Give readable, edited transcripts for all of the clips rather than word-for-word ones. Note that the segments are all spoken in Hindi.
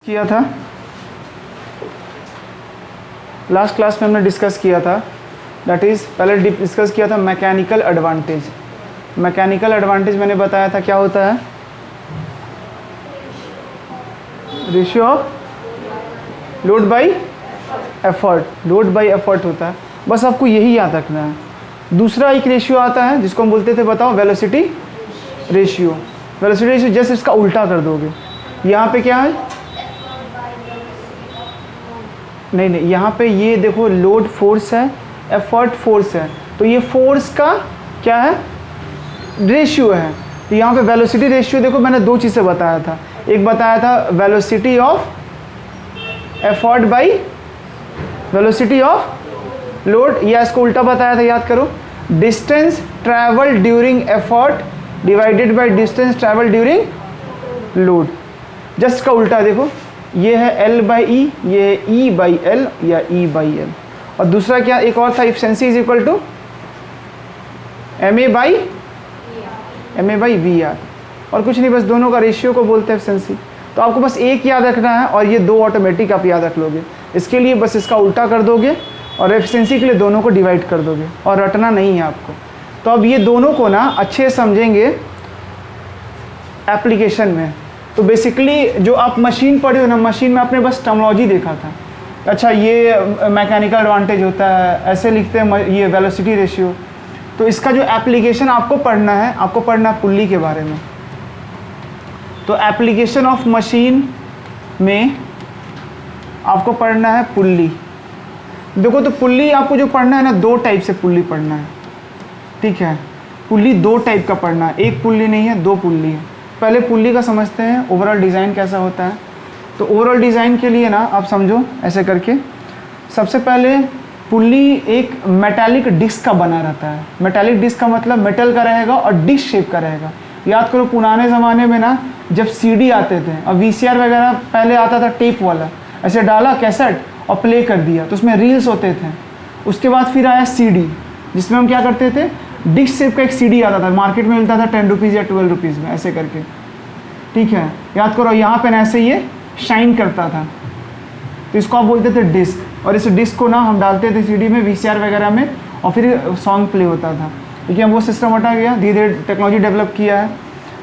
किया था लास्ट क्लास में हमने डिस्कस किया था, दैट इज़ पहले डिस्कस किया था मैकेनिकल एडवांटेज। मैकेनिकल एडवांटेज मैंने बताया था क्या होता है, ratio of load by effort, load by effort होता है, बस आपको यही याद रखना है। दूसरा एक रेशियो आता है जिसको हम बोलते थे, बताओ, velocity ratio. Velocity ratio just इसका उल्टा कर दोगे, यहाँ पे क्या है, नहीं, यहाँ पे ये देखो लोड फोर्स है, एफर्ट फोर्स है, तो ये फोर्स का क्या है, रेशियो है। तो यहाँ पे वेलोसिटी रेशियो देखो मैंने दो चीज़ें बताया था, एक बताया था velocity of effort by velocity of load, या इसको उल्टा बताया था, याद करो, distance travel during effort divided by distance travel during load. Just का उल्टा देखो, ये है L बाई ई, ये है E बाई L या E बाई L। और दूसरा क्या एक और था, efficiency is equal to MA by VR, और कुछ नहीं, बस दोनों का रेशियो को बोलते हैं एफिशिएंसी। तो आपको बस एक याद रखना है और ये दो ऑटोमेटिक आप याद रख लोगे। इसके लिए बस इसका उल्टा कर दोगे और एफिशिएंसी के लिए दोनों को डिवाइड कर दोगे, और रटना नहीं है आपको। तो अब ये दोनों को ना अच्छे समझेंगे एप्लीकेशन में। तो बेसिकली जो आप मशीन पढ़े हो ना, मशीन में आपने बस टर्मिनोलॉजी देखा था, अच्छा ये मैकेनिकल एडवांटेज होता है, ऐसे लिखते हैं, ये वेलोसिटी रेशियो। तो इसका जो एप्लीकेशन आपको पढ़ना है, आपको पढ़ना है पुल्ली के बारे में। तो एप्लीकेशन ऑफ मशीन में आपको पढ़ना है पुल्ली। देखो तो पुल्ली आपको जो पढ़ना है ना, दो टाइप से पुल्ली पढ़ना है, ठीक है। पुल्ली दो टाइप का पढ़ना है, एक पुल्ली नहीं है, दो पुल्ली है। पहले पुल्ली का समझते हैं, ओवरऑल डिज़ाइन कैसा होता है। तो ओवरऑल डिज़ाइन के लिए ना आप समझो ऐसे करके, सबसे पहले पुल्ली एक मेटालिक डिस्क का बना रहता है। मेटालिक डिस्क का मतलब मेटल का रहेगा और डिस्क शेप का रहेगा। याद करो पुराने ज़माने में ना जब CD आते थे और VCR वगैरह पहले आता था टेप वाला, ऐसे डाला कैसेट और प्ले कर दिया, तो उसमें रील्स होते थे। उसके बाद फिर आया CD, जिसमें हम क्या करते थे, डिस्क शेप का एक CD आता था, मार्केट में मिलता था 10 रुपीज़ या 12 रुपीज़ में, ऐसे करके, ठीक है। याद करो यहाँ पे ऐसे ये शाइन करता था, तो इसको आप बोलते थे डिस्क। और इस डिस्क को ना हम डालते थे CD में, VCR वगैरह में, और फिर सॉन्ग प्ले होता था। देखिए वो सिस्टम हटा गया, धीरे धीरे टेक्नोलॉजी डेवलप किया है।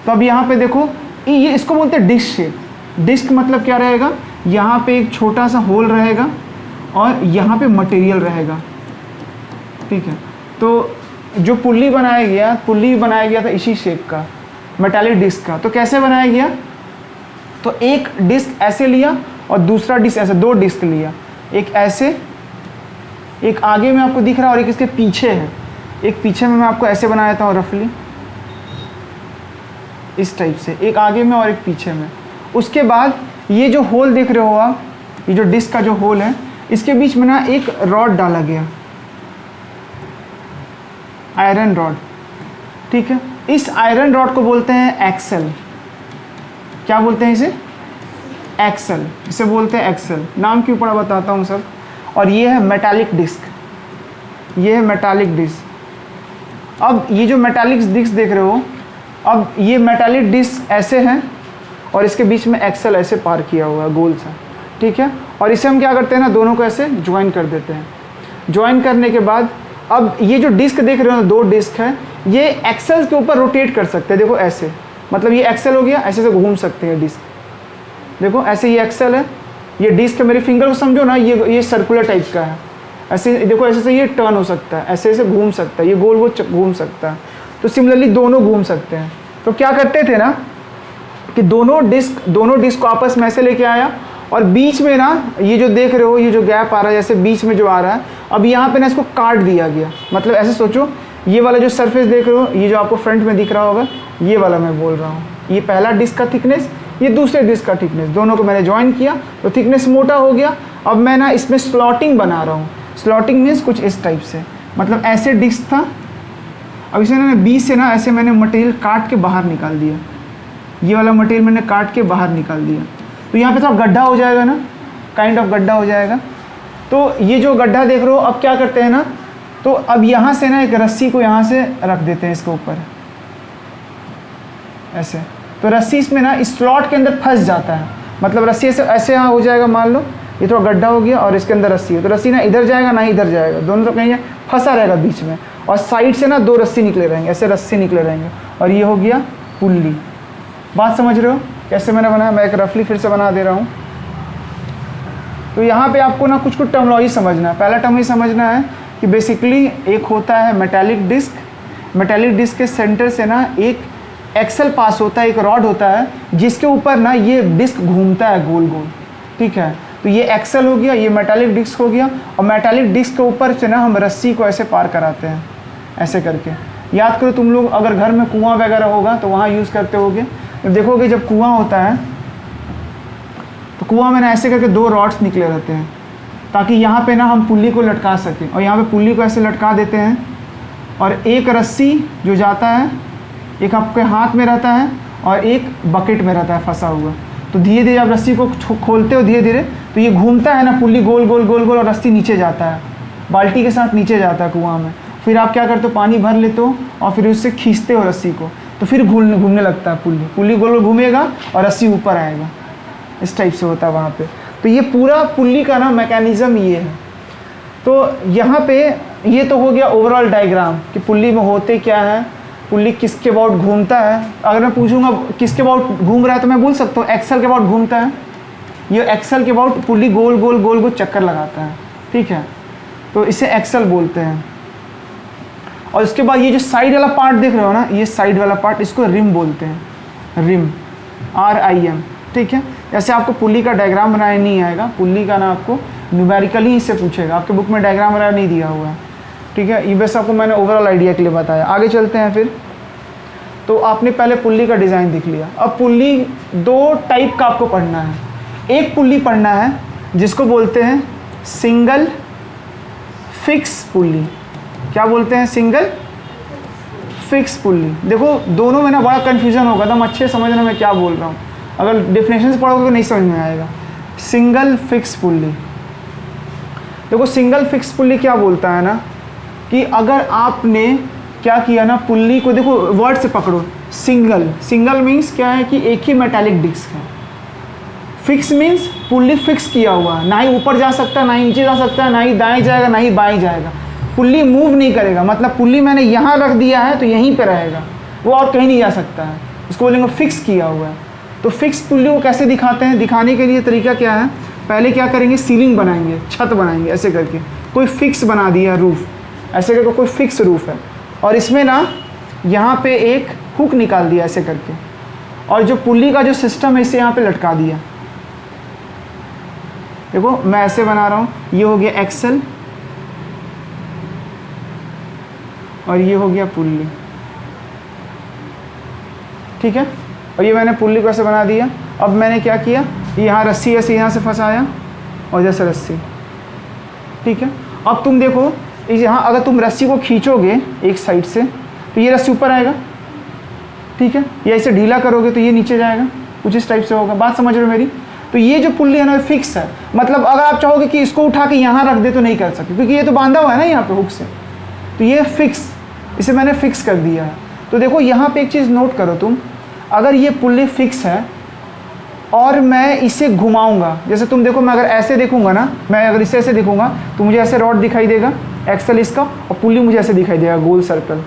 तो अब यहाँ पे देखो, ये इसको बोलते हैं डिस्क शेप। डिस्क मतलब क्या रहेगा, यहाँ पे एक छोटा सा होल रहेगा और यहाँ पे मटेरियल रहेगा, ठीक है। तो जो पुल्ली बनाया गया था इसी शेप का, मेटालिक डिस्क का। तो कैसे बनाया गया, तो एक डिस्क ऐसे लिया और दूसरा डिस्क ऐसे, दो डिस्क लिया, एक ऐसे, एक आगे में आपको दिख रहा है और एक इसके पीछे है। एक पीछे में मैं आपको ऐसे बना देता हूँ रफली, इस टाइप से, एक आगे में और एक पीछे में। उसके बाद ये जो होल देख रहे हो आप, ये जो डिस्क का जो होल है, इसके बीच में ना एक रॉड डाला गया, आयरन रॉड, ठीक है। इस आयरन रॉड को बोलते हैं एक्सल। क्या बोलते हैं इसे, एक्सल, इसे बोलते हैं एक्सल। नाम क्यों पड़ा बताता हूँ सब। और ये है मेटालिक डिस्क, ये है मेटालिक डिस्क। अब ये जो मेटालिक डिस्क देख रहे हो, अब ये मेटालिक डिस्क ऐसे हैं और इसके बीच में एक्सल ऐसे पार किया हुआ है, गोल सा, ठीक है। और इसे हम क्या करते हैं ना, दोनों को ऐसे ज्वाइन कर देते हैं। ज्वाइन करने के बाद अब ये जो डिस्क देख रहे हो, दो डिस्क है, ये एक्सेल के ऊपर रोटेट कर सकते हैं। देखो ऐसे, मतलब ये एक्सेल हो गया, ऐसे से घूम सकते हैं डिस्क। देखो ऐसे ये एक्सेल है, ये डिस्क है, मेरे फिंगर को समझो ना, ये सर्कुलर टाइप का है। ऐसे देखो, ऐसे से ये टर्न हो सकता है, ऐसे ऐसे घूम सकता है, ये गोल गोल घूम सकता है। तो सिमिलरली दोनों घूम सकते हैं। तो क्या करते थे ना कि दोनों डिस्क को आपस में ऐसे लेके आया, और बीच में ना ये जो देख रहे हो, ये जो गैप आ रहा है, जैसे बीच में जो आ रहा है, अब यहाँ पे ना इसको काट दिया गया। मतलब ऐसे सोचो, ये वाला जो सरफेस देख रहे हो, ये जो आपको फ्रंट में दिख रहा होगा, ये वाला मैं बोल रहा हूँ, ये पहला डिस्क का थिकनेस, ये दूसरे डिस्क का थिकनेस, दोनों को मैंने ज्वाइन किया तो थिकनेस मोटा हो गया। अब मैं ना इसमें स्लॉटिंग बना रहा हूँ। स्लॉटिंग मीन्स कुछ इस टाइप से, मतलब ऐसे डिस्क था, अब इसे ना बीच से ना ऐसे मैंने मटेरियल काट के बाहर निकाल दिया, ये वाला मटेरियल मैंने काट के बाहर निकाल दिया। तो यहाँ पे थोड़ा गड्ढा हो जाएगा ना, काइंड ऑफ गड्ढा हो जाएगा। तो ये जो गड्ढा देख रहे हो, अब क्या करते हैं ना, तो अब यहाँ से ना एक रस्सी को यहाँ से रख देते हैं इसके ऊपर ऐसे, तो रस्सी इसमें ना इस स्लॉट के अंदर फंस जाता है। मतलब रस्सी ऐसे ऐसे यहाँ हो जाएगा, मान लो ये थोड़ा गड्ढा हो गया और इसके अंदर रस्सी है, तो रस्सी ना इधर जाएगा ना इधर जाएगा, दोनों तरफ कहीं फंसा रहेगा बीच में, और साइड से ना 2 रस्सी निकले रहेंगे, ऐसे रस्सी निकले रहेंगे, और ये हो गया पुल्ली। बात समझ रहे हो कैसे मैंने बनाया? मैं एक रफली फिर से बना दे रहा हूँ। तो यहाँ पे आपको ना कुछ टर्मिनोलॉजी समझना है। पहला टर्म ये समझना है कि बेसिकली एक होता है मेटालिक डिस्क, मेटालिक डिस्क के सेंटर से ना एक एक्सल पास होता है, एक रॉड होता है जिसके ऊपर ना ये डिस्क घूमता है गोल गोल, ठीक है। तो ये एक्सल हो गया, ये मेटालिक डिस्क हो गया, और मेटालिक डिस्क के ऊपर से ना हम रस्सी को ऐसे पार कराते हैं, ऐसे करके। याद करो तुम लोग अगर घर में कुआं वगैरह होगा तो वहाँ यूज़ करते होगे, तो देखोगे जब कुआं होता है तो कुआं में ना ऐसे करके 2 रॉड्स निकले रहते हैं, ताकि यहाँ पे ना हम पुल्ली को लटका सकें, और यहाँ पे पुल्ली को ऐसे लटका देते हैं, और एक रस्सी जो जाता है एक आपके हाथ में रहता है और एक बकेट में रहता है फंसा हुआ। तो धीरे धीरे आप रस्सी को खोलते हो धीरे धीरे, तो ये घूमता है ना पुल्ली गोल गोल गोल गोल, और रस्सी नीचे जाता है, बाल्टी के साथ नीचे जाता है कुआं में। फिर आप क्या करते हो, पानी भर लेते हो और फिर उससे खींचते हो रस्सी को, तो फिर घूमने लगता है पुल्ली, पुल्ली गोल गोल घूमेगा और रस्सी ऊपर आएगा, इस टाइप से होता है वहाँ पे। तो ये पूरा पुल्ली का ना मैकेनिज़्म ये है। तो यहाँ पे ये तो हो गया ओवरऑल डायग्राम कि पुल्ली में होते क्या है, पुल्ली किसके अबाउट घूमता है। अगर मैं पूछूंगा किसके अबाउट घूम रहा है तो मैं बोल सकता हूँ एक्सल के अबाउट घूमता है। ये एक्सल के अबाउट पुल्ली गोल गोल गोल गोल चक्कर लगाता है, ठीक है, तो इसे एक्सल बोलते हैं। और उसके बाद ये जो साइड वाला पार्ट देख रहे हो ना, ये साइड वाला पार्ट, इसको रिम बोलते हैं, रिम, RIM, ठीक है। जैसे आपको पुल्ली का डायग्राम बनाने नहीं आएगा, पुल्ली का ना आपको न्यूमेरिकली इससे पूछेगा, आपके बुक में डायग्राम बनाना नहीं दिया हुआ है, ठीक है। ये बस आपको मैंने ओवरऑल आइडिया के लिए बताया। आगे चलते हैं फिर। तो आपने पहले पुल्ली का डिज़ाइन देख लिया। अब पुल्ली 2 टाइप का आपको पढ़ना है। एक पुल्ली पढ़ना है जिसको बोलते हैं सिंगल फिक्स पुल्ली। क्या बोलते हैं? Single fix pulley. देखो दोनों में ना बड़ा कन्फ्यूज़न होगा, तो अच्छे समझना मैं क्या बोल रहा हूँ। अगर डेफिनेशन से पढ़ोगे तो नहीं समझ में आएगा। सिंगल फिक्स पुल्ली, देखो सिंगल फिक्स पुल्ली क्या बोलता है ना कि अगर आपने क्या किया ना, पुल्ली को देखो वर्ड से पकड़ो, सिंगल, सिंगल मीन्स क्या है कि एक ही मेटालिक डिस्क है। फिक्स मीन्स पुल्ली फिक्स किया हुआ है, ना ही ऊपर जा सकता है, ना ही नीचे जा सकता है, ना ही दाएं जाएगा, ना ही बाएं जाएगा, पुल्ली मूव नहीं करेगा। मतलब पुल्ली मैंने यहाँ रख दिया है तो यहीं पे रहेगा, वो और कहीं नहीं जा सकता है, उसको बोलेंगे फिक्स किया हुआ है। तो फिक्स पुल्ली को कैसे दिखाते हैं? दिखाने के लिए तरीका क्या है, पहले क्या करेंगे, सीलिंग बनाएंगे, छत बनाएंगे, ऐसे करके कोई फिक्स बना दिया रूफ, ऐसे करके कोई फिक्स रूफ है, और इसमें ना यहाँ पे एक हुक निकाल दिया ऐसे करके, और जो पुल्ली का जो सिस्टम है इसे यहाँ पे लटका दिया। देखो मैं ऐसे बना रहा हूँ, ये हो गया एक्सल और ये हो गया पुल्ली, ठीक है। और ये मैंने पुल्ली को ऐसे बना दिया। अब मैंने क्या किया, यहाँ रस्सी ऐसे यहाँ से फंसाया और जैसे रस्सी, ठीक है। अब तुम देखो यहाँ अगर तुम रस्सी को खींचोगे एक साइड से तो ये रस्सी ऊपर आएगा, ठीक है, या इसे ढीला करोगे तो ये नीचे जाएगा, कुछ इस टाइप से होगा। बात समझ रहे हो मेरी? तो ये जो पुल्ली है ना फिक्स है, मतलब अगर आप चाहोगे कि इसको उठा के यहाँ रख दे तो नहीं कर सकते, क्योंकि ये तो बांधा हुआ है ना यहाँ पे हुक से, तो ये फिक्स, इसे मैंने फिक्स कर दिया है। तो देखो यहाँ पे एक चीज़ नोट करो तुम, अगर ये पुल्ली फिक्स है और मैं इसे घुमाऊंगा, जैसे तुम देखो मैं अगर ऐसे देखूंगा ना, मैं अगर इसे ऐसे देखूंगा तो मुझे ऐसे रॉड दिखाई देगा एक्सल इसका, और पुल्ली मुझे ऐसे दिखाई देगा गोल सर्कल,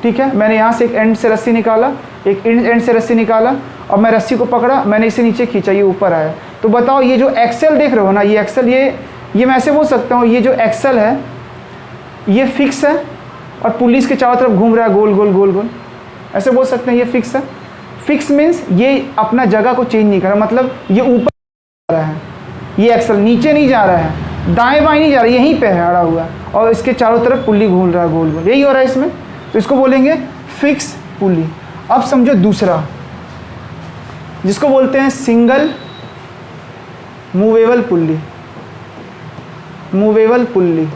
ठीक है। मैंने यहाँ से एक एंड से रस्सी निकाला, एक एंड से रस्सी निकाला, और मैं रस्सी को पकड़ा, मैंने इसे नीचे खींचा, ये ऊपर आया। तो बताओ ये जो एक्सल देख रहे हो ना, ये एक्सल, ये मैं ऐसे बोल सकता हूँ, ये जो एक्सल है ये फिक्स है और पुल्ली इसके चारों तरफ घूम रहा है गोल गोल गोल गोल, ऐसे बोल सकते हैं ये फिक्स है। फिक्स मीन्स ये अपना जगह को चेंज नहीं कर रहा, मतलब ये ऊपर जा रहा है, ये एक्सल नीचे नहीं जा रहा है, दाएं बाएं नहीं जा रहा है, यहीं पे है अड़ा हुआ, और इसके चारों तरफ पुल्ली घूम रहा है गोल गोल, यही हो रहा है इसमें, तो इसको बोलेंगे फिक्स पुल्ली। अब समझो दूसरा जिसको बोलते हैं single movable pulley, movable pulley.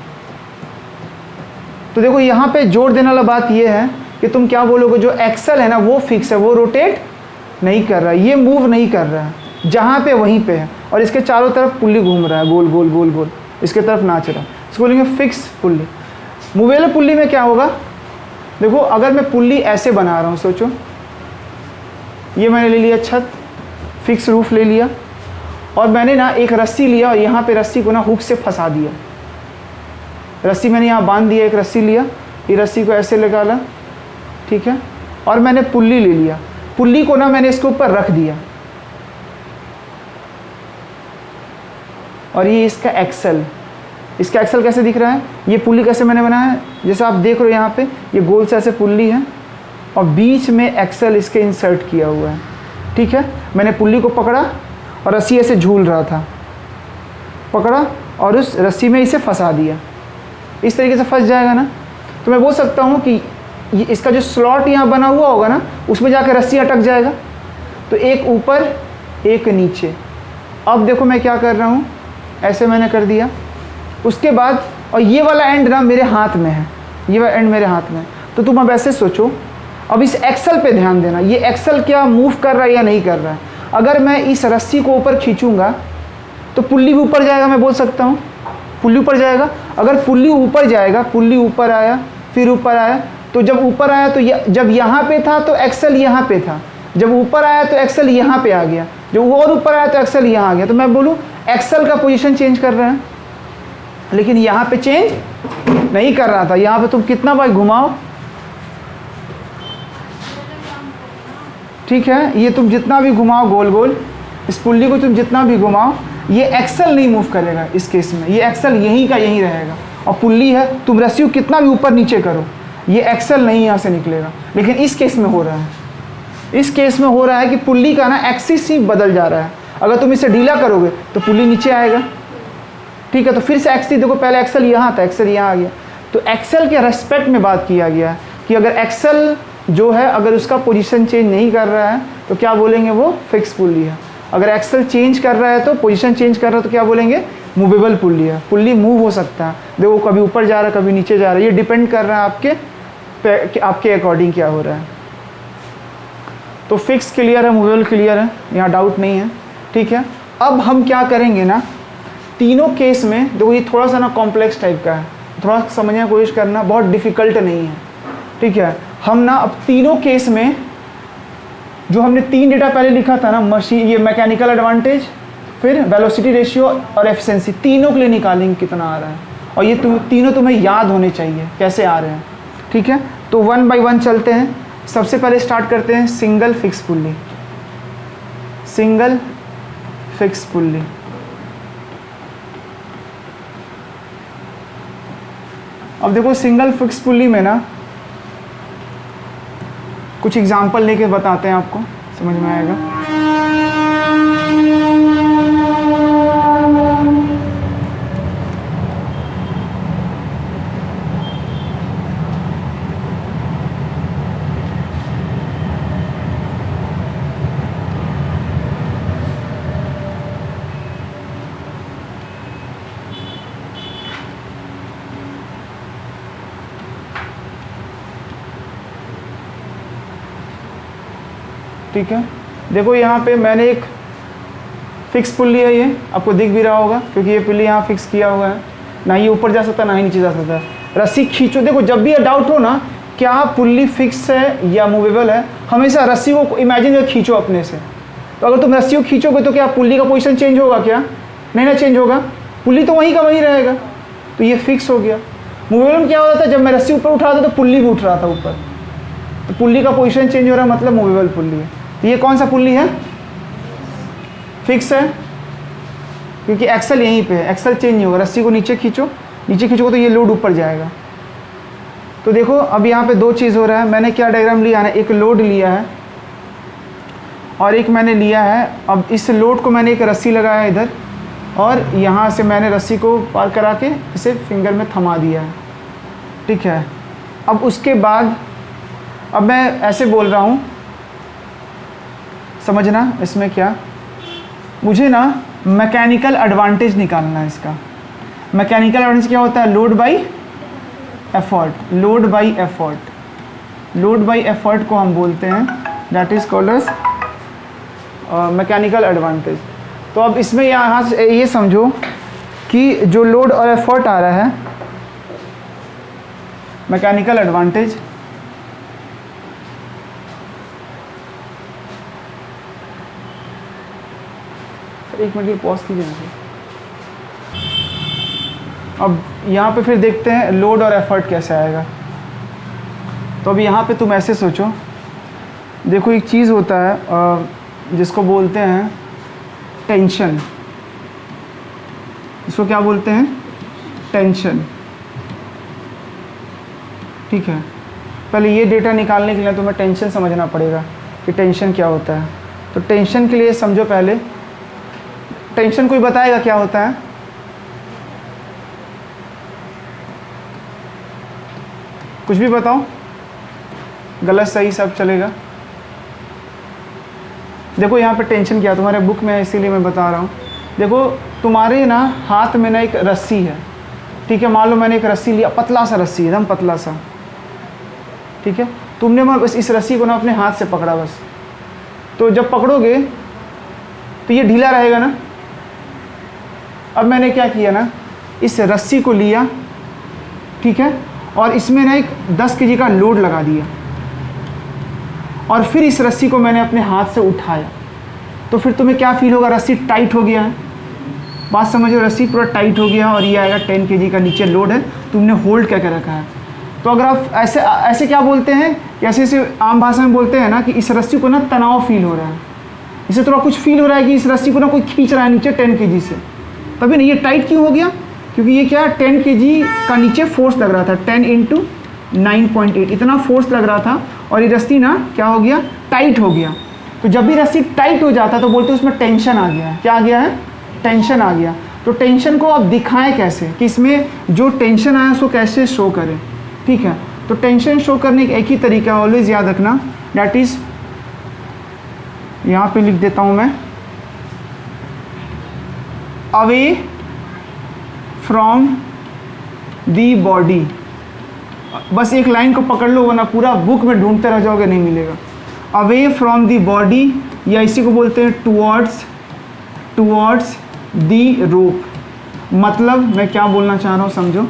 तो देखो यहाँ पे जोर देने वाला बात ये है कि तुम क्या बोलोगे, जो एक्सल है ना वो फिक्स है, वो रोटेट नहीं कर रहा है, ये मूव नहीं कर रहा है, जहाँ पे वहीं पे है, और इसके चारों तरफ पुल्ली घूम रहा है गोल गोल गोल गोल, इसके तरफ नाच रहा है, इसको बोलेंगे फिक्स पुल्ली। मूवेबल पुल्ली में क्या होगा, देखो अगर मैं पुल्ली ऐसे बना रहा हूँ, सोचो ये मैंने ले लिया छत, फिक्स रूफ ले लिया, और मैंने ना एक रस्सी लिया और यहाँ पे रस्सी को ना हुक से फंसा दिया। रस्सी मैंने यहाँ बांध दिया, एक रस्सी लिया, ये रस्सी को ऐसे निकाला, ठीक है, और मैंने पुल्ली ले लिया, पुल्ली को ना मैंने इसके ऊपर रख दिया, और ये इसका एक्सल। इसका एक्सल कैसे दिख रहा है, ये पुल्ली कैसे मैंने बनाया है, जैसे आप देख रहे हो यहाँ पे ये गोल से ऐसे पुल्ली है और बीच में एक्सल इसके इंसर्ट किया हुआ है, ठीक है। मैंने पुल्ली को पकड़ा और रस्सी ऐसे झूल रहा था, पकड़ा और उस रस्सी में इसे फंसा दिया, इस तरीके से फंस जाएगा ना। तो मैं बोल सकता हूँ कि ये इसका जो स्लॉट यहाँ बना हुआ होगा ना, उसमें जाकर रस्सी अटक जाएगा। तो एक ऊपर एक नीचे। अब देखो मैं क्या कर रहा हूँ, ऐसे मैंने कर दिया, उसके बाद और ये वाला एंड ना मेरे हाथ में है, ये वाला एंड मेरे हाथ में है। तो तुम अब ऐसे सोचो, अब इस एक्सल पे ध्यान देना, ये एक्सल क्या मूव कर रहा है या नहीं कर रहा है। अगर मैं इस रस्सी को ऊपर खींचूंगा तो पुल्ली भी ऊपर जाएगा, मैं बोल सकता हूँ पुल्ली ऊपर जाएगा। अगर पुल्ली ऊपर जाएगा, पुल्ली ऊपर आया फिर ऊपर आया, तो जब ऊपर आया तो जब यहाँ पे था तो एक्सल यहाँ पे था, जब ऊपर आया तो एक्सल यहाँ पे आ गया, जब और ऊपर आया तो एक्सल यहाँ आ गया। तो मैं बोलूँ एक्सल का पोजीशन चेंज कर रहा है, लेकिन यहाँ पे चेंज नहीं कर रहा था। यहाँ पे तुम कितना बार घुमाओ, ठीक है, ये तुम जितना भी घुमाओ गोल गोल, इस पुल्ली को तुम जितना भी घुमाओ, ये एक्सल नहीं मूव करेगा इस केस में, ये एक्सल यहीं का यहीं रहेगा। और पुल्ली है, तुम रस्सी को कितना भी ऊपर नीचे करो, ये एक्सल नहीं यहाँ से निकलेगा। लेकिन इस केस में हो रहा है, इस केस में हो रहा है कि पुल्ली का ना एक्सिस ही बदल जा रहा है। अगर तुम इसे ढीला करोगे तो पुल्ली नीचे आएगा, ठीक है। तो फिर से एक्सिस देखो, पहले एक्सल यहाँ था, एक्सल यहाँ आ गया। तो एक्सल के रेस्पेक्ट में बात किया गया है कि अगर एक्सल जो है अगर उसका पोजीशन चेंज नहीं कर रहा है तो क्या बोलेंगे, वो फिक्स पुल्ली है। अगर एक्सल चेंज कर रहा है तो पोजीशन चेंज कर रहा है तो क्या बोलेंगे, मूवेबल पुल्ली है। पुल्ली मूव हो सकता है, देखो कभी ऊपर जा रहा है कभी नीचे जा रहा है, ये डिपेंड कर रहा है आपके अकॉर्डिंग क्या हो रहा है। तो फिक्स क्लियर है, मूवेबल क्लियर है, यहाँ डाउट नहीं है, ठीक है। अब हम क्या करेंगे ना, तीनों केस में देखो ये थोड़ा सा ना कॉम्प्लेक्स टाइप का है, थोड़ा समझने की कोशिश करना, बहुत डिफ़िकल्ट नहीं है, ठीक है। हम ना अब तीनों केस में जो हमने 3 डेटा पहले लिखा था ना, मशीन, ये मैकेनिकल एडवांटेज, फिर वेलोसिटी रेशियो और एफिशिएंसी, तीनों के लिए निकालेंगे कितना आ रहा है। और ये तीनों तुम्हें याद होने चाहिए कैसे आ रहे हैं, ठीक है। तो 1 बाय 1 चलते हैं। सबसे पहले स्टार्ट करते हैं single fix pulley, single fix pulley. अब देखो सिंगल फिक्स पुल्ली में ना कुछ एग्जाम्पल लेके बताते हैं, आपको समझ में आएगा। ठीक है, देखो यहाँ पे मैंने एक फिक्स पुल्ली है, ये आपको दिख भी रहा होगा क्योंकि ये पुल्ली यहाँ फिक्स किया हुआ है, ना ही ऊपर जा सकता ना ही नीचे जा सकता। रस्सी खींचो, देखो जब भी ये डाउट हो ना क्या पुल्ली फिक्स है या मूवेबल है, हमेशा रस्सी को इमेजिन कर खींचो अपने से। तो अगर तुम रस्सी को खींचोगे तो क्या पुल्ली का पोजीशन चेंज होगा क्या, नहीं ना चेंज होगा, पुल्ली तो वहीं का वहीं रहेगा, तो ये फिक्स हो गया। मूवेबल में क्या होता था, जब मैं रस्सी ऊपर उठा था तो पुल्ली भी उठ रहा था ऊपर, तो पुल्ली का पोजीशन चेंज हो रहा है, मतलब मूवेबल पुल्ली है। तो ये कौन सा पुल्ली है, फिक्स है, क्योंकि एक्सल यहीं पे है, एक्सल चेंज नहीं होगा। रस्सी को नीचे खींचो, नीचे खींचोगे तो ये लोड ऊपर जाएगा। तो देखो अब यहाँ पे 2 चीज़ हो रहा है, मैंने क्या डायग्राम लिया है, एक लोड लिया है और एक मैंने लिया है, अब इस लोड को मैंने एक रस्सी लगाया है इधर, और यहाँ से मैंने रस्सी को पार करा के इसे फिंगर में थमा दिया है, ठीक है। अब उसके बाद अब मैं ऐसे बोल रहा हूँ, समझना इसमें क्या, मुझे ना मैकेनिकल एडवांटेज निकालना है इसका। मैकेनिकल एडवांटेज क्या होता है, load by effort, load by effort, load by effort को हम बोलते हैं, that is called as mechanical advantage. तो अब इसमें यहाँ से ये समझो कि जो लोड और एफर्ट आ रहा है, मैकेनिकल एडवांटेज एक मिनट के पॉज कीजिए मुझे। अब यहाँ पे फिर देखते हैं लोड और एफर्ट कैसे आएगा। तो अब यहाँ पे तुम ऐसे सोचो, देखो एक चीज़ होता है जिसको बोलते हैं टेंशन। इसको क्या बोलते हैं? टेंशन। ठीक है, पहले ये डेटा निकालने के लिए तुम्हें टेंशन समझना पड़ेगा कि टेंशन क्या होता है। तो टेंशन के लिए समझो, पहले टेंशन कोई बताएगा क्या होता है? कुछ भी बताओ, गलत सही सब चलेगा। देखो यहाँ पे टेंशन क्या, तुम्हारे बुक में है इसीलिए मैं बता रहा हूँ। देखो तुम्हारे ना हाथ में ना एक रस्सी है, ठीक है, मान लो मैंने एक रस्सी लिया, पतला सा रस्सी, एकदम पतला सा, ठीक है, तुमने बस इस रस्सी को ना अपने हाथ से पकड़ा बस। तो जब पकड़ोगे तो ये ढीला रहेगा ना। अब मैंने क्या किया ना, इस रस्सी को लिया, ठीक है, और इसमें ना एक 10 kg का लोड लगा दिया, और फिर इस रस्सी को मैंने अपने हाथ से उठाया। तो फिर तुम्हें क्या फील होगा? रस्सी टाइट हो गया है, बात समझो, रस्सी पूरा टाइट हो गया और ये आएगा 10 kg का नीचे लोड है, तुमने होल्ड करके रखा है। तो अगर आप ऐसे ऐसे क्या बोलते हैं, ऐसे ऐसे आम भाषा में बोलते हैं ना कि इस रस्सी को ना तनाव फील हो रहा है, इसे थोड़ा कुछ फील हो रहा है कि इस रस्सी को ना कोई खींच रहा है नीचे 10 kg से। तभी ना ये टाइट क्यों हो गया? क्योंकि ये क्या, 10 kg का नीचे फोर्स लग रहा था, 10 × 9.8 इतना फोर्स लग रहा था, और ये रस्सी ना क्या हो गया, टाइट हो गया। तो जब भी रस्सी टाइट हो जाता है तो बोलते हैं उसमें टेंशन आ गया है। क्या आ गया है? टेंशन आ गया। तो टेंशन को अब दिखाएं कैसे, कि इसमें जो टेंशन आया उसको कैसे शो करें, ठीक है। तो टेंशन शो करने का एक ही तरीका है, ऑलवेज याद रखना, दैट इज, यहाँ पे लिख देता हूँ मैं, अवे फ्रॉम दी बॉडी। बस एक लाइन को पकड़ लो, वरना पूरा बुक में ढूंढते रह जाओगे, नहीं मिलेगा। अवे फ्रॉम दी बॉडी, या इसी को बोलते हैं टुवर्ड्स दी रोप। मतलब मैं क्या बोलना चाह रहा हूँ समझो,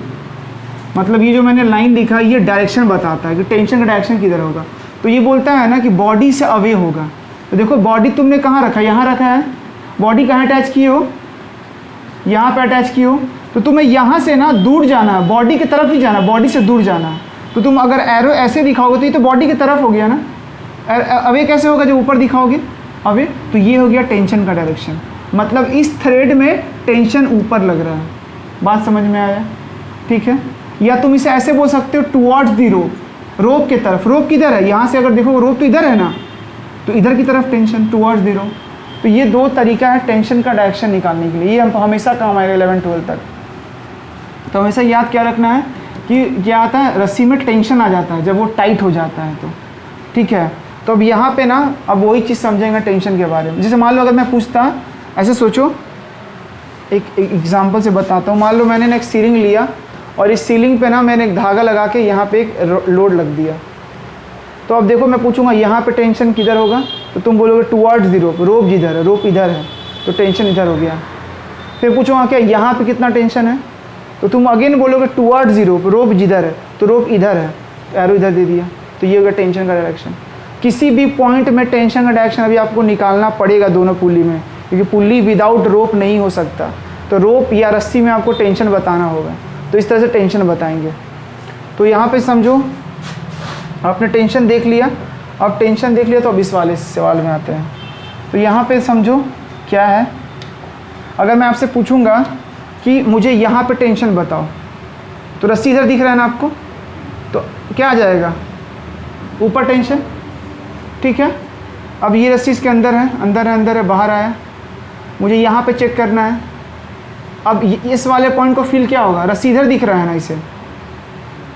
मतलब ये जो मैंने लाइन लिखा ये डायरेक्शन बताता है कि टेंशन का डायरेक्शन किधर होगा। तो ये बोलता है ना कि बॉडी से अवे होगा। तो देखो बॉडी तुमने कहाँ रखा है, यहाँ रखा है, बॉडी कहाँ अटैच किए हो, यहाँ पे अटैच किए हो। तो तुम्हें यहाँ से ना दूर जाना है, बॉडी की तरफ ही जाना है, बॉडी से दूर जाना है। तो तुम अगर एरो ऐसे दिखाओगे तो ये तो बॉडी की तरफ हो गया ना। अवे कैसे होगा जब ऊपर दिखाओगे? अवे। तो ये हो गया टेंशन का डायरेक्शन, मतलब इस थ्रेड में टेंशन ऊपर लग रहा है। बात समझ में आया? ठीक है। या तुम इसे ऐसे बोल सकते हो टुवर्ड्स दी रोप, रोप की तरफ। रोप किधर है? यहाँ से अगर देखो रोप तो इधर है ना, तो इधर की तरफ टेंशन, टुवर्ड्स दी रोप। तो ये दो तरीका है टेंशन का डायरेक्शन निकालने के लिए, ये हमको हमेशा काम आएगा 11-12 तक। तो हमेशा याद क्या रखना है कि क्या आता है, रस्सी में टेंशन आ जाता है जब वो टाइट हो जाता है तो, ठीक है। तो अब यहाँ पे ना अब वही चीज़ समझेंगे टेंशन के बारे में। जैसे मान लो अगर मैं पूछता, ऐसे सोचो, एक एग्जांपल से बताता हूँ। मान लो मैंने ना एक सीलिंग लिया और इस सीलिंग पे ना मैंने एक धागा लगा के यहाँ पे एक लोड लग दिया। तो अब देखो मैं पूछूंगा यहाँ पे टेंशन किधर होगा, तो तुम बोलोगे टुवर्ड्स दी रोप, रोप जिधर है, रोप इधर है, तो टेंशन इधर हो गया। फिर पूछूंगा क्या यहाँ पे कितना टेंशन है, तो तुम अगेन बोलोगे टुवर्ड्स दी रोप, रोप जिधर है, तो रोप इधर है, एरो इधर दे दिया। तो ये होगा टेंशन का डायरेक्शन। किसी भी पॉइंट में टेंशन का डायरेक्शन अभी आपको निकालना पड़ेगा दोनों पुल्ली में, क्योंकि पुल्ली विदाउट रोप नहीं हो सकता। तो रोप या रस्सी में आपको टेंशन बताना होगा। तो इस तरह से टेंशन बताएंगे। तो यहाँ पे समझो आपने टेंशन देख लिया। अब टेंशन देख लिया तो अब इस वाले सवाल में आते हैं। तो यहाँ पे समझो क्या है, अगर मैं आपसे पूछूंगा कि मुझे यहाँ पे टेंशन बताओ, तो रस्सी इधर दिख रहा है ना आपको, तो क्या आ जाएगा, ऊपर टेंशन, ठीक है। अब ये रस्सी इसके अंदर है, अंदर है, अंदर है, बाहर आया, मुझे यहाँ पे चेक करना है। अब इस वाले पॉइंट को फील क्या होगा, रस्सी इधर दिख रहा है ना,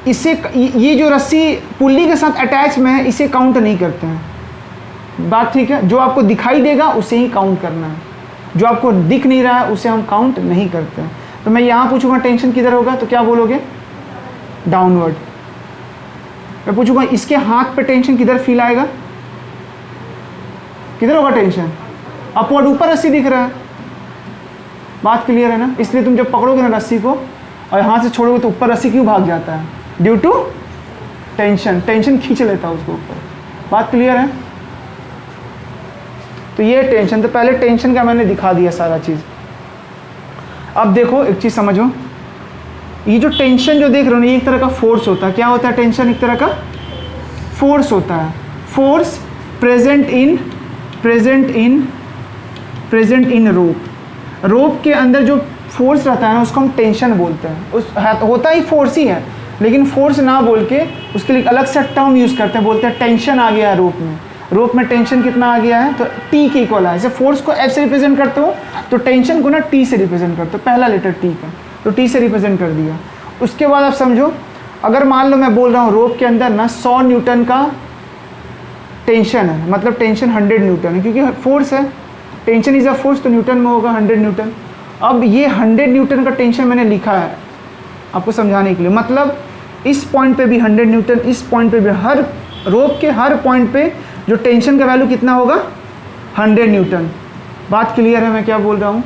इसे ये जो रस्सी पुल्ली के साथ अटैच में है इसे काउंट नहीं करते हैं। बात ठीक है। जो आपको दिखाई देगा उसे ही काउंट करना है, जो आपको दिख नहीं रहा है उसे हम काउंट नहीं करते हैं। तो मैं यहाँ पूछूंगा टेंशन किधर होगा, तो क्या बोलोगे, डाउनवर्ड। मैं पूछूंगा इसके हाथ पे टेंशन किधर फील आएगा, किधर होगा टेंशन, अपवर्ड, ऊपर रस्सी दिख रहा है। बात क्लियर है ना। इसलिए तुम जब पकड़ोगे ना रस्सी को और हाथ से छोड़ोगे तो ऊपर रस्सी क्यों भाग जाता है, ड्यू टू टेंशन। टेंशन खींच लेता है उसको ऊपर। बात क्लियर है। तो ये टेंशन, तो पहले टेंशन का मैंने दिखा दिया सारा चीज़। अब देखो एक चीज़ समझो, ये जो टेंशन जो देख रहे हो ना, ये एक तरह का फोर्स होता है। क्या होता है टेंशन? एक तरह का फोर्स होता है। फोर्स प्रेजेंट इन रोप के अंदर जो फोर्स रहता है ना, उसको हम टेंशन बोलते हैं। होता ही फोर्स ही है, लेकिन फोर्स ना बोल के उसके लिए अलग से टर्म यूज़ करते हैं, बोलते हैं टेंशन आ गया रोप में टेंशन कितना आ गया है, तो टी के इक्वल है। जैसे फोर्स को एफ से रिप्रेजेंट करते हो, तो टेंशन को ना टी से रिप्रेजेंट करते हो, पहला लेटर टी का, तो टी से रिप्रेजेंट कर दिया। उसके बाद आप समझो, अगर मान लो मैं बोल रहा हूँ रोप के अंदर ना 100 न्यूटन का टेंशन है, मतलब टेंशन 100 न्यूटन है, क्योंकि फोर्स है, टेंशन इज अ फोर्स, तो न्यूटन में होगा 100 न्यूटन। अब ये 100 न्यूटन का टेंशन मैंने लिखा है आपको समझाने के लिए, मतलब इस पॉइंट पे भी 100 न्यूटन, इस पॉइंट पे भी, हर रोप के हर पॉइंट पे जो टेंशन का वैल्यू कितना होगा? 100 न्यूटन। बात क्लियर है मैं क्या बोल रहा हूँ?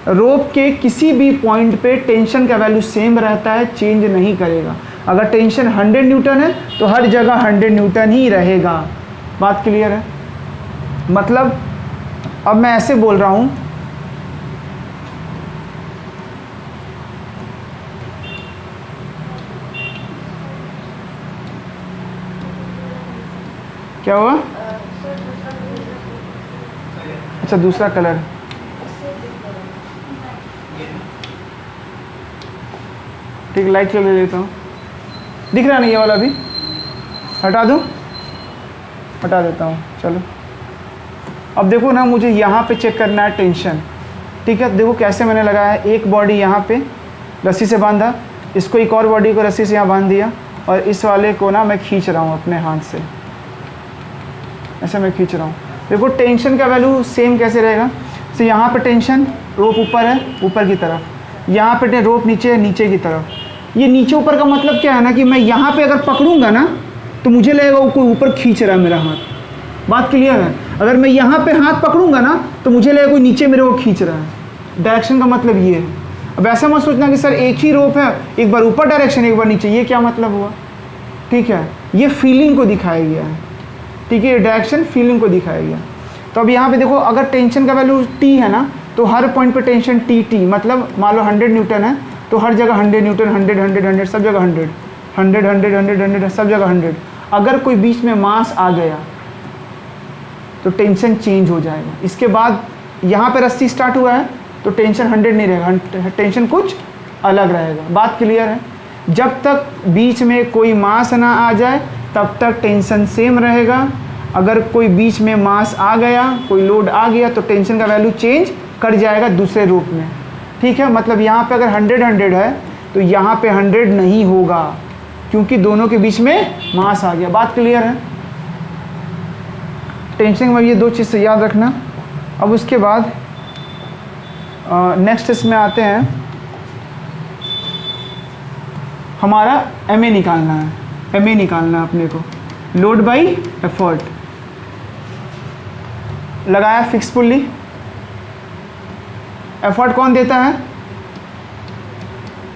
रोप के किसी भी पॉइंट पे टेंशन का वैल्यू सेम रहता है, चेंज नहीं करेगा। अगर टेंशन 100 न्यूटन है तो हर जगह 100 न्यूटन ही रहेगा। बात क्लियर है? मतलब अब मैं ऐसे बोल रहा हूँ, क्या हुआ? अच्छा दूसरा कलर, ठीक, लाइट ले लेता हूँ। दिख रहा नहीं ये वाला भी? हटा दूँ? हटा देता हूँ, चलो। अब देखो ना, मुझे यहाँ पे चेक करना है टेंशन, ठीक है? देखो कैसे मैंने लगाया है, एक बॉडी यहाँ पे रस्सी से बांधा, इसको एक और बॉडी को रस्सी से यहाँ बांध दिया, और इस वाले को ना मैं खींच रहा हूँ अपने हाथ से, ऐसे मैं खींच रहा हूँ। देखो टेंशन का वैल्यू सेम कैसे रहेगा? तो यहाँ पे टेंशन, रोप ऊपर है, ऊपर की तरफ, यहाँ पे रोप नीचे है, नीचे की तरफ। ये नीचे ऊपर का मतलब क्या है ना, कि मैं यहाँ पे अगर पकड़ूंगा ना, तो मुझे लगेगा वो कोई ऊपर खींच रहा है मेरा हाथ। बात क्लियर है? अगर मैं यहाँ पे हाथ पकड़ूंगा ना, तो मुझे लगेगा कोई नीचे मेरे को खींच रहा है। डायरेक्शन का मतलब ये है। अब ऐसा मत सोचना कि सर एक ही रोप है, एक बार ऊपर डायरेक्शन, एक बार नीचे, ये क्या मतलब हुआ? ठीक है, ये फीलिंग को दिखाया गया है, ठीक है? डायरेक्शन फीलिंग को दिखाया गया। तो अब यहाँ पे देखो, अगर टेंशन का वैल्यू टी है ना, तो हर पॉइंट पे टेंशन टी, मतलब मान लो 100 न्यूटन है, तो हर जगह 100 न्यूटन, 100 सब जगह 100 सब जगह 100। अगर कोई बीच में मास आ गया तो टेंशन चेंज हो जाएगा। इसके बाद यहाँ पे रस्सी स्टार्ट हुआ है, तो टेंशन 100 नहीं रहेगा, टेंशन कुछ अलग रहेगा। बात क्लियर है? जब तक बीच में कोई मास ना आ जाए तब तक टेंशन सेम रहेगा। अगर कोई बीच में मास आ गया, कोई लोड आ गया, तो टेंशन का वैल्यू चेंज कर जाएगा दूसरे रूप में, ठीक है? मतलब यहाँ पे अगर 100 है, तो यहाँ पे 100 नहीं होगा, क्योंकि दोनों के बीच में मास आ गया। बात क्लियर है? टेंशन में ये दो चीज़ से याद रखना। अब उसके बाद नेक्स्ट इसमें आते हैं, हमारा MA निकालना है। MA निकालना है अपने को, लोड बाई एफर्ट। लगाया फिक्स पुल्ली, एफर्ट कौन देता है?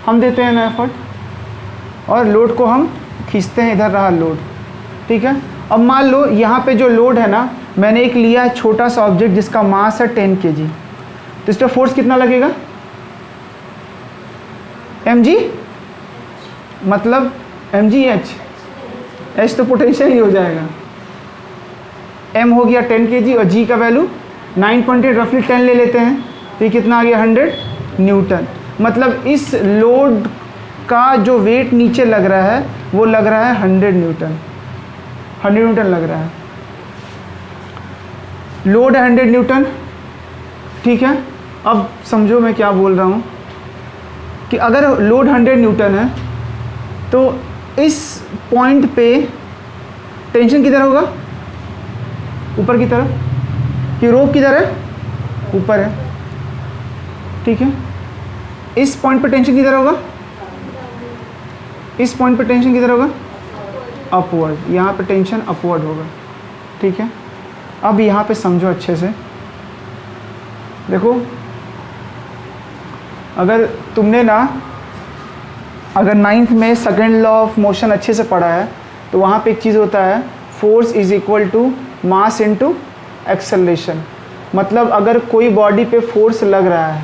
हम देते हैं ना एफर्ट, और लोड को हम खींचते हैं, इधर रहा लोड, ठीक है? अब मान लो यहाँ पे जो लोड है ना, मैंने एक लिया है छोटा सा ऑब्जेक्ट जिसका मास है 10 kg, तो इस पर फोर्स कितना लगेगा? mg, मतलब mgh, h तो पोटेंशियल ही हो जाएगा, m हो गया 10 kg, और g का वैल्यू 9.8, रफली 10 ले लेते हैं, तो ये कितना आ गया? 100 न्यूटन। मतलब इस लोड का जो वेट नीचे लग रहा है, वो लग रहा है 100 न्यूटन, 100 न्यूटन लग रहा है। लोड है 100 न्यूटन, ठीक है? अब समझो मैं क्या बोल रहा हूँ, कि अगर लोड 100 न्यूटन है, तो इस पॉइंट पे टेंशन किधर होगा? ऊपर की तरफ, कि रोप किधर है? ऊपर है, ठीक है? इस पॉइंट पे टेंशन किधर होगा? इस पॉइंट पे टेंशन किधर होगा? अपवर्ड। यहाँ पे टेंशन अपवर्ड होगा, ठीक है? अब यहाँ पे समझो अच्छे से, देखो, अगर तुमने ना, अगर 9th में सेकेंड लॉ ऑफ मोशन अच्छे से पढ़ा है, तो वहाँ पे एक चीज़ होता है, force is equal to mass into acceleration. मतलब अगर कोई बॉडी पे फोर्स लग रहा है,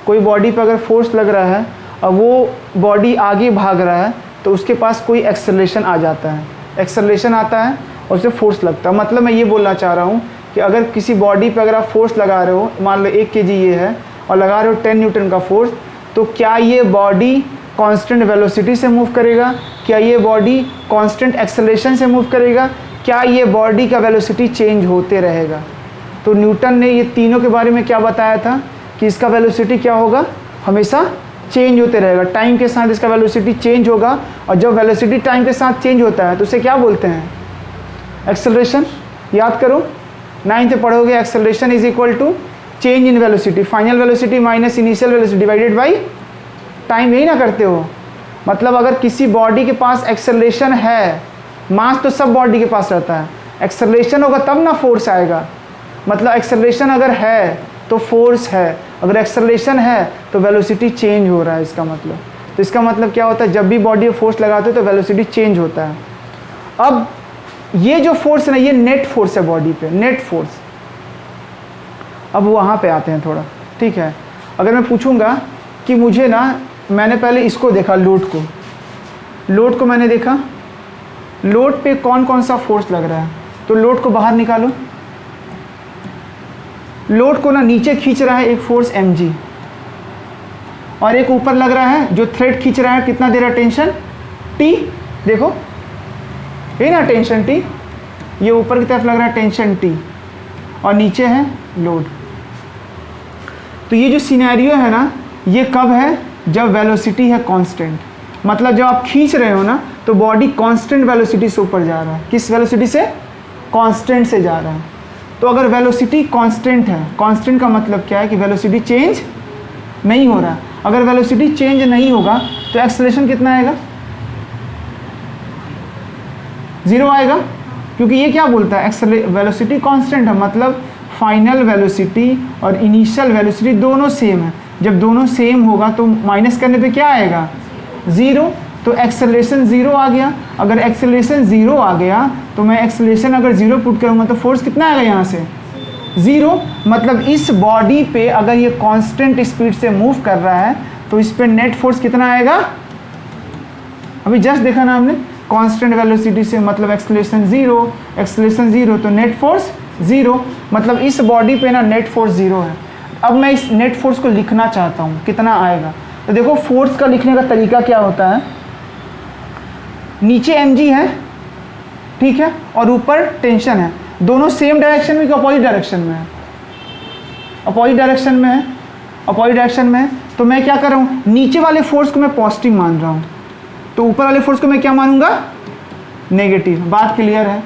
कोई बॉडी पे अगर फोर्स लग रहा है और वो बॉडी आगे भाग रहा है तो उसके पास कोई एक्सेलरेशन आ जाता है, एक्सेलरेशन आता है और उसे फोर्स लगता है। मतलब मैं ये बोलना चाह रहा हूँ कि अगर किसी बॉडी पे अगर आप फोर्स लगा रहे हो, मान लो 1 kg ये है और लगा रहे हो 10 न्यूटन का फोर्स, तो क्या ये बॉडी कांस्टेंट वेलोसिटी से मूव करेगा? क्या ये बॉडी कांस्टेंट एक्सेलरेशन से मूव करेगा? क्या ये बॉडी का वेलोसिटी चेंज होते रहेगा? तो न्यूटन ने ये तीनों के बारे में क्या बताया था कि इसका वेलोसिटी क्या होगा, हमेशा चेंज होते रहेगा, टाइम के साथ इसका वेलोसिटी चेंज होगा। और जब वेलोसिटी टाइम के साथ चेंज होता है तो उसे क्या बोलते हैं, एक्सेलरेशन। याद करो 9th में पढ़ोगे, acceleration is equal to change in velocity, final velocity minus initial velocity divided by time, यही ना करते हो। मतलब अगर किसी बॉडी के पास एक्सेलरेशन है, मास तो सब बॉडी के पास रहता है, एक्सेलरेशन होगा तब ना फोर्स आएगा। मतलब एक्सेलरेशन अगर है तो फोर्स है, अगर एक्सेलरेशन है तो वेलोसिटी चेंज हो रहा है इसका मतलब। तो इसका मतलब क्या होता है, जब भी बॉडी में फोर्स लगाते हो तो वेलोसिटी चेंज होता है। अब ये जो फोर्स है ना, ये नेट फोर्स है बॉडी पे, नेट फोर्स। अब वहाँ पे आते हैं थोड़ा, ठीक है। अगर मैं पूछूंगा कि मुझे ना, मैंने पहले इसको देखा, लोड को मैंने देखा, लोड पे कौन कौन सा फोर्स लग रहा है, तो लोड को बाहर निकालो। लोड को ना नीचे खींच रहा है एक फोर्स mg, और एक ऊपर लग रहा है जो थ्रेड खींच रहा है, कितना दे रहा है टेंशन, T। देखो ये ना टेंशन T, ये ऊपर की तरफ लग रहा है टेंशन T और नीचे है लोड। तो ये जो सिनेरियो है ना, ये कब है, जब वेलोसिटी है कांस्टेंट। मतलब जब आप खींच रहे हो ना तो बॉडी कांस्टेंट वेलोसिटी से ऊपर जा रहा है। किस वेलोसिटी से, कांस्टेंट से जा रहा है। तो अगर वेलोसिटी कांस्टेंट है, कांस्टेंट का मतलब क्या है कि वेलोसिटी चेंज नहीं हो रहा। अगर वेलोसिटी चेंज नहीं होगा तो एक्सेलरेशन कितना आएगा, 0 आएगा, क्योंकि ये क्या बोलता है, वेलोसिटी कांस्टेंट है, मतलब फाइनल वेलोसिटी और इनिशियल वेलोसिटी दोनों सेम है। जब दोनों सेम होगा तो माइनस करने पे क्या आएगा, 0। तो एक्सेलरेशन 0 आ गया। अगर एक्सेलरेशन 0 आ गया तो मैं एक्सेलरेशन अगर 0 पुट करूँगा तो फोर्स कितना आएगा यहाँ से, 0। मतलब इस बॉडी पे अगर ये कांस्टेंट स्पीड से मूव कर रहा है तो इस पे नेट फोर्स कितना आएगा, अभी जस्ट देखा ना हमने, कांस्टेंट वेलोसिटी से मतलब एक्सेलरेशन 0, एक्सेलरेशन 0 तो नेट फोर्स 0। मतलब इस बॉडी पे ना नेट फोर्स 0 है। अब मैं इस नेट फोर्स को लिखना चाहता हूँ, कितना आएगा। तो देखो फोर्स का लिखने का तरीका क्या होता है, नीचे mg है, ठीक है, और ऊपर टेंशन है, दोनों सेम डायरेक्शन में कि अपोजिट डायरेक्शन में है, अपोजिट डायरेक्शन में है, अपोजिट डायरेक्शन में है। तो मैं क्या कर रहा हूँ, नीचे वाले फोर्स को मैं पॉजिटिव मान रहा हूँ, तो ऊपर वाले फोर्स को मैं क्या मानूंगा, नेगेटिव। बात क्लियर है।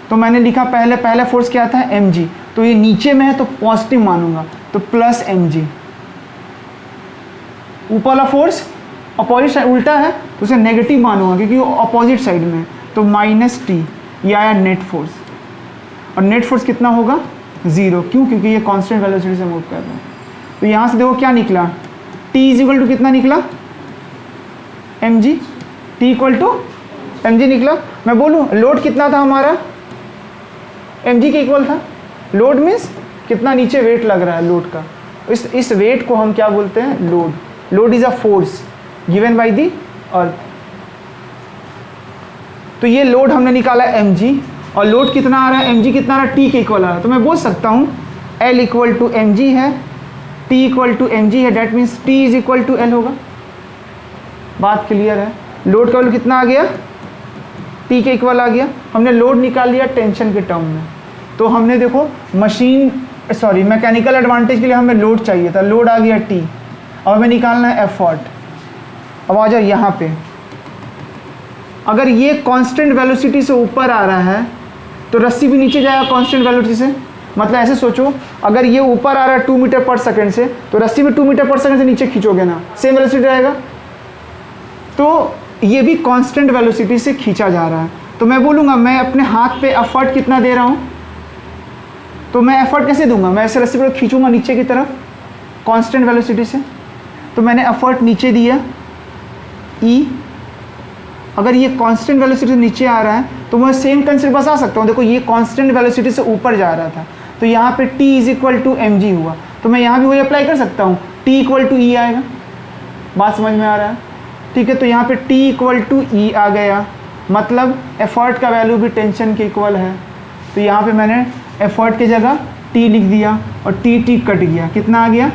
तो मैंने लिखा पहले फोर्स क्या था, mg, तो ये नीचे में है तो पॉजिटिव मानूंगा, तो प्लस mg। ऊपर वाला फोर्स अपोजिट साइड उल्टा है तो उसे नेगेटिव मानूंगा क्योंकि वो अपोजिट साइड में है, तो माइनस टी, ये आया नेट फोर्स। और नेट फोर्स कितना होगा, 0, क्यों, क्योंकि ये कांस्टेंट वेलोसिटी से मूव कर रहा है। तो यहाँ से देखो क्या निकला, t इज इक्वल टू कितना निकला, mg, t equal to mg निकला। मैं बोलूँ लोड कितना था हमारा, mg के इक्वल था। लोड मीन्स कितना नीचे वेट लग रहा है लोड का, इस वेट को हम क्या बोलते हैं, load. Load is a force given by the earth. तो ये लोड हमने निकाला mg, और लोड कितना आ रहा है, mg कितना आ रहा है, t के इक्वल आ रहा है। तो मैं बोल सकता हूँ L इक्वल टू mg है, t इक्वल टू mg है, that means t is equal to L होगा। बात क्लियर है। लोड का वैल्यू कितना आ गया, t के इक्वल आ गया। हमने लोड निकाल लिया टेंशन के टर्म में। तो हमने देखो मैकेनिकल एडवांटेज के लिए हमें लोड चाहिए था, लोड आ गया t, और हमें निकालना है एफर्ट। अब आ जाओ यहाँ पे, अगर ये कांस्टेंट वेलोसिटी से ऊपर आ रहा है तो रस्सी भी नीचे जाएगा कांस्टेंट वेलोसिटी से। मतलब ऐसे सोचो, अगर ये ऊपर आ रहा है 2 मीटर पर सेकंड से, तो रस्सी भी 2 मीटर पर सेकंड से नीचे खींचोगे ना, सेम वेलोसिटी रहेगा। तो ये भी कांस्टेंट वेलोसिटी से खींचा जा रहा है। तो मैं बोलूँगा मैं अपने हाथ पे एफर्ट कितना दे रहा हूँ, तो मैं एफर्ट कैसे दूंगा, मैं ऐसे रस्सी पर खींचूंगा नीचे की तरफ कांस्टेंट वेलोसिटी से। तो मैंने एफर्ट नीचे दिया E, अगर ये कांस्टेंट वेलोसिटी से नीचे आ रहा है तो मैं सेम कंसेप्ट बता सकता हूँ। देखो ये कांस्टेंट वेलोसिटी से ऊपर जा रहा था, तो यहाँ पे T is equal to M G हुआ, तो मैं यहाँ भी वही अप्लाई कर सकता हूँ, T इक्वल टू ई आएगा। बात समझ में आ रहा है? ठीक है, तो यहाँ पे T इक्वल टू ई आ गया, मतलब एफर्ट का वैल्यू भी टेंशन के इक्वल है। तो यहाँ पे मैंने एफर्ट की जगह T लिख दिया और T कट गया, कितना आ गया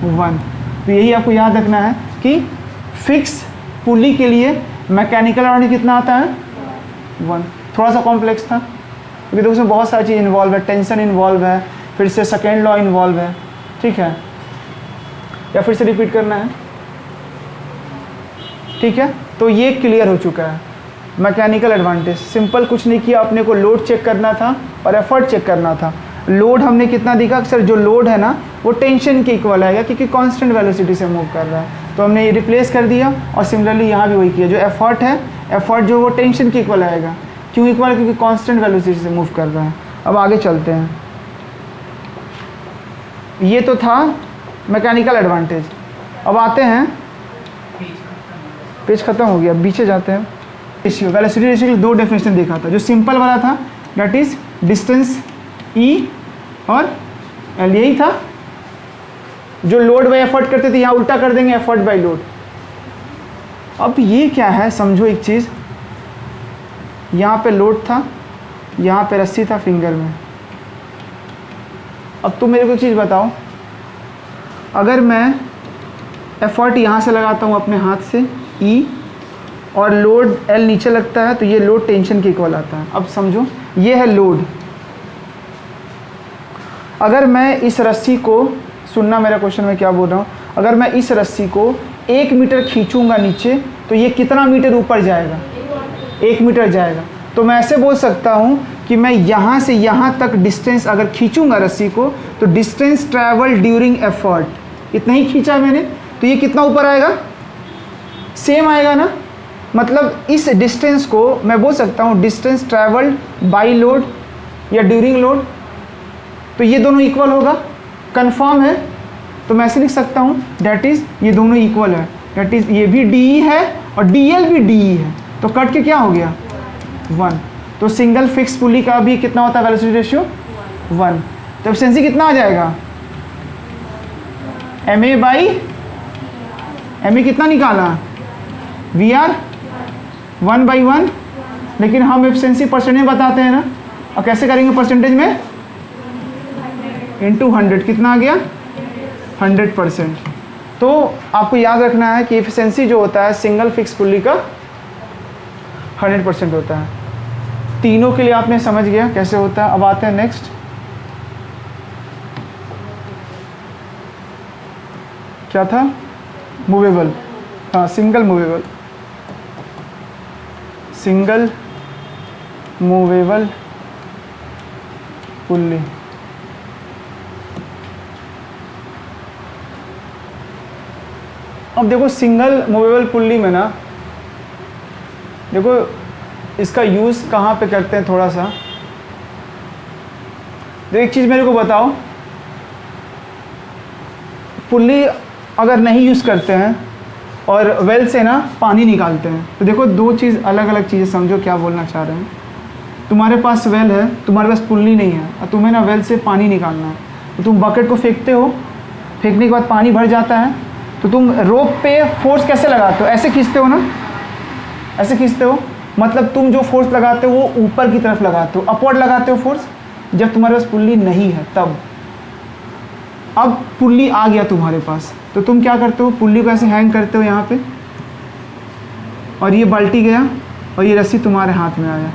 1। तो यही आपको याद रखना है कि फिक्स पुली के लिए मैकेनिकल एडवांटेज कितना आता है 1। थोड़ा सा कॉम्प्लेक्स था क्योंकि देखो उसमें बहुत सारी चीज़ इन्वॉल्व है, टेंशन इन्वॉल्व है, फिर से सेकेंड लॉ इन्वॉल्व है। ठीक है, या फिर से रिपीट करना है? ठीक है, तो ये क्लियर हो चुका है मैकेनिकल एडवांटेज। सिंपल कुछ नहीं किया, अपने को लोड चेक करना था और एफर्ट चेक करना था। लोड हमने कितना दिखा सर, जो लोड है ना वो टेंशन के इक्वल आएगा क्योंकि कांस्टेंट वेलोसिटी से मूव कर रहा है, तो हमने ये रिप्लेस कर दिया। और सिमिलरली यहाँ भी वही किया, जो एफर्ट है, एफर्ट जो वो टेंशन के इक्वल आएगा। क्यों इक्वल? क्योंकि कांस्टेंट वेलोसिटी से मूव कर रहा है। अब आगे चलते हैं, ये तो था मैकेनिकल एडवांटेज। अब आते हैं, पेज खत्म हो गया, पीछे जाते हैं। रेशियो, वेलोसिटी रेशियो की दो डेफिनेशन देखा था। जो सिंपल वाला था दैट इज डिस्टेंस ई और एल, यही था। जो लोड बाई एफर्ट करते थे यहाँ उल्टा कर देंगे, एफर्ट बाई लोड। अब ये क्या है, समझो एक चीज़, यहाँ पे लोड था, यहाँ पे रस्सी था फिंगर में। अब तुम मेरे को एक चीज़ बताओ, अगर मैं एफर्ट यहाँ से लगाता हूँ अपने हाथ से E और लोड L नीचे लगता है, तो ये लोड टेंशन के इक्वल आता है। अब समझो ये है लोड। अगर मैं इस रस्सी को, सुनना मेरा क्वेश्चन में क्या बोल रहा हूँ, अगर मैं इस रस्सी को 1 मीटर खींचूंगा नीचे, तो ये कितना मीटर ऊपर जाएगा? 1 मीटर जाएगा। तो मैं ऐसे बोल सकता हूँ कि मैं यहाँ से यहाँ तक डिस्टेंस अगर खींचूंगा रस्सी को, तो डिस्टेंस ट्रैवल ड्यूरिंग एफर्ट, इतना ही खींचा मैंने, तो ये कितना ऊपर आएगा? सेम आएगा ना। मतलब इस डिस्टेंस को मैं बोल सकता हूँ डिस्टेंस ट्रैवल्ड बाई लोड या ड्यूरिंग लोड, तो ये दोनों इक्वल होगा। कंफर्म है? तो मैं ऐसे लिख सकता हूँ दैट इज़ ये दोनों इक्वल है, दैट इज़ ये भी DE है और DL भी DE है, तो कट के क्या हो गया 1। तो सिंगल फिक्स पुली का भी कितना होता है वेलोसिटी रेशियो 1। तो एफिशिएंसी कितना आ जाएगा? MA बाई MA कितना निकाला? VR 1/1, लेकिन हम एफिशिएंसी परसेंटेज में बताते हैं ना, और कैसे करेंगे परसेंटेज में? इंटू 100, कितना आ गया 100%। तो आपको याद रखना है कि एफिशिएंसी जो होता है सिंगल फिक्स पुली का 100% होता है। तीनों के लिए आपने समझ गया कैसे होता है। अब आते हैं नेक्स्ट, क्या था? मूवेबल, हाँ single movable, single movable pulley. अब देखो सिंगल मूवेबल पुल्ली में ना, देखो इसका यूज़ कहाँ पे करते हैं थोड़ा सा। तो एक चीज़ मेरे को बताओ, पुल्ली अगर नहीं यूज़ करते हैं और वेल से ना पानी निकालते हैं, तो देखो दो चीज़ अलग अलग चीज़ें, समझो क्या बोलना चाह रहे हैं। तुम्हारे पास वेल है, तुम्हारे पास पुल्ली नहीं है, और तुम्हें ना वेल से पानी निकालना है, तो तुम बकेट को फेंकते हो, फेंकने के बाद पानी भर जाता है, तो तुम रोप पे फोर्स कैसे लगाते हो? ऐसे खींचते हो ना, ऐसे खींचते हो। मतलब तुम जो फोर्स लगाते हो वो ऊपर की तरफ लगाते हो, अपवर्ड लगाते हो फोर्स, जब तुम्हारे पास पुल्ली नहीं है तब। अब पुल्ली आ गया तुम्हारे पास, तो तुम क्या करते हो? पुल्ली को ऐसे हैंग करते हो यहाँ पे, और ये बाल्टी गया और ये रस्सी तुम्हारे हाथ में आया,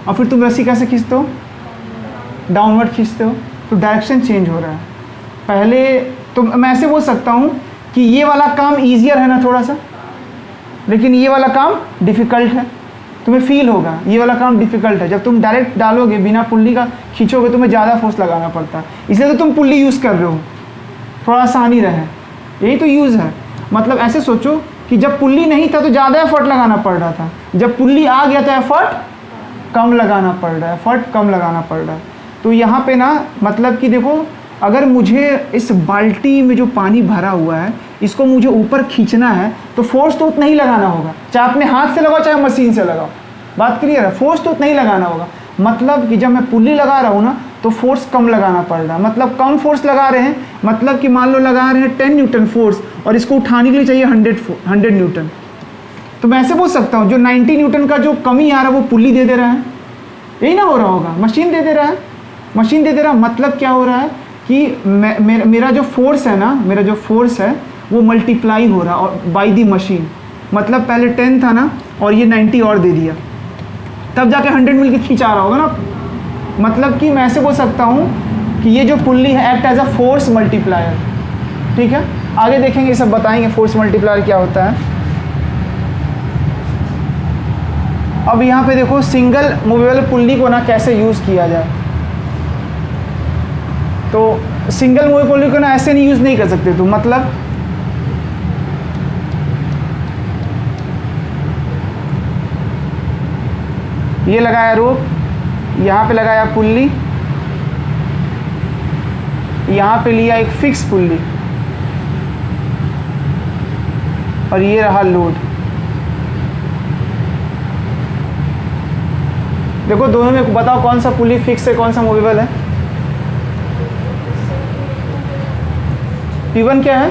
और फिर तुम रस्सी कैसे खींचते हो? डाउनवर्ड खींचते हो। तो डायरेक्शन चेंज हो रहा है। पहले तो मैं ऐसे बोल सकता हूँ कि ये वाला काम ईजियर है ना थोड़ा सा, लेकिन ये वाला काम डिफ़िकल्ट है। तुम्हें फील होगा ये वाला काम डिफ़िकल्ट है। जब तुम डायरेक्ट डालोगे बिना पुल्ली का खींचोगे, तुम्हें ज़्यादा फोर्स लगाना पड़ता है, इसलिए तो तुम पुल्ली यूज़ कर रहे हो, थोड़ा आसानी रहे, यही तो यूज़ है। मतलब ऐसे सोचो कि जब पुल्ली नहीं था तो ज़्यादा एफर्ट लगाना पड़ रहा था, जब पुल्ली आ गया तो एफर्ट कम लगाना पड़ रहा है, एफर्ट कम लगाना पड़ रहा है। तो यहाँ पे ना मतलब कि देखो, अगर मुझे इस बाल्टी में जो पानी भरा हुआ है इसको मुझे ऊपर खींचना है, तो फोर्स तो उतना ही लगाना होगा, चाहे अपने हाथ से लगाओ चाहे मशीन से लगाओ। बात क्लियर है? फोर्स तो उतना ही लगाना होगा। मतलब कि जब मैं पुल्ली लगा रहा हूँ ना, तो फोर्स कम लगाना पड़ रहा है, मतलब कम फोर्स लगा रहे हैं, मतलब कि मान लो लगा रहे हैं 10 न्यूटन फोर्स और इसको उठाने के लिए चाहिए 100 न्यूटन। तो मैं ऐसे बोल सकता हूँ जो 90 न्यूटन का जो कमी आ रहा है वो पुल्ली दे दे रहा है, यही ना हो रहा होगा, मशीन दे दे रहा है, मशीन दे दे रहा है। मतलब क्या हो रहा है कि मेरा जो फोर्स है ना, मेरा जो फोर्स है वो मल्टीप्लाई हो रहा है और बाई दी मशीन, मतलब पहले 10 था ना और ये 90 और दे दिया, तब जाके 100 मिल के खींच आ रहा होगा ना। मतलब कि मैं ऐसे बोल सकता हूँ कि ये जो पुल्ली है act as a force multiplier. ठीक है, आगे देखेंगे, सब बताएंगे फोर्स मल्टीप्लायर क्या होता है। अब यहाँ पे देखो सिंगल मूवेबल पुल्ली को ना कैसे यूज़ किया जाए। तो सिंगल मूवेबल पुल्ली को ना ऐसे नहीं यूज़ नहीं कर सकते तुम, मतलब ये लगाया रोप, यहाँ पे लगाया पुल्ली, यहाँ पे लिया एक फिक्स पुल्ली और ये रहा लोड। देखो दोनों में बताओ कौन सा पुल्ली फिक्स है कौन सा मूवेबल है। P1 क्या है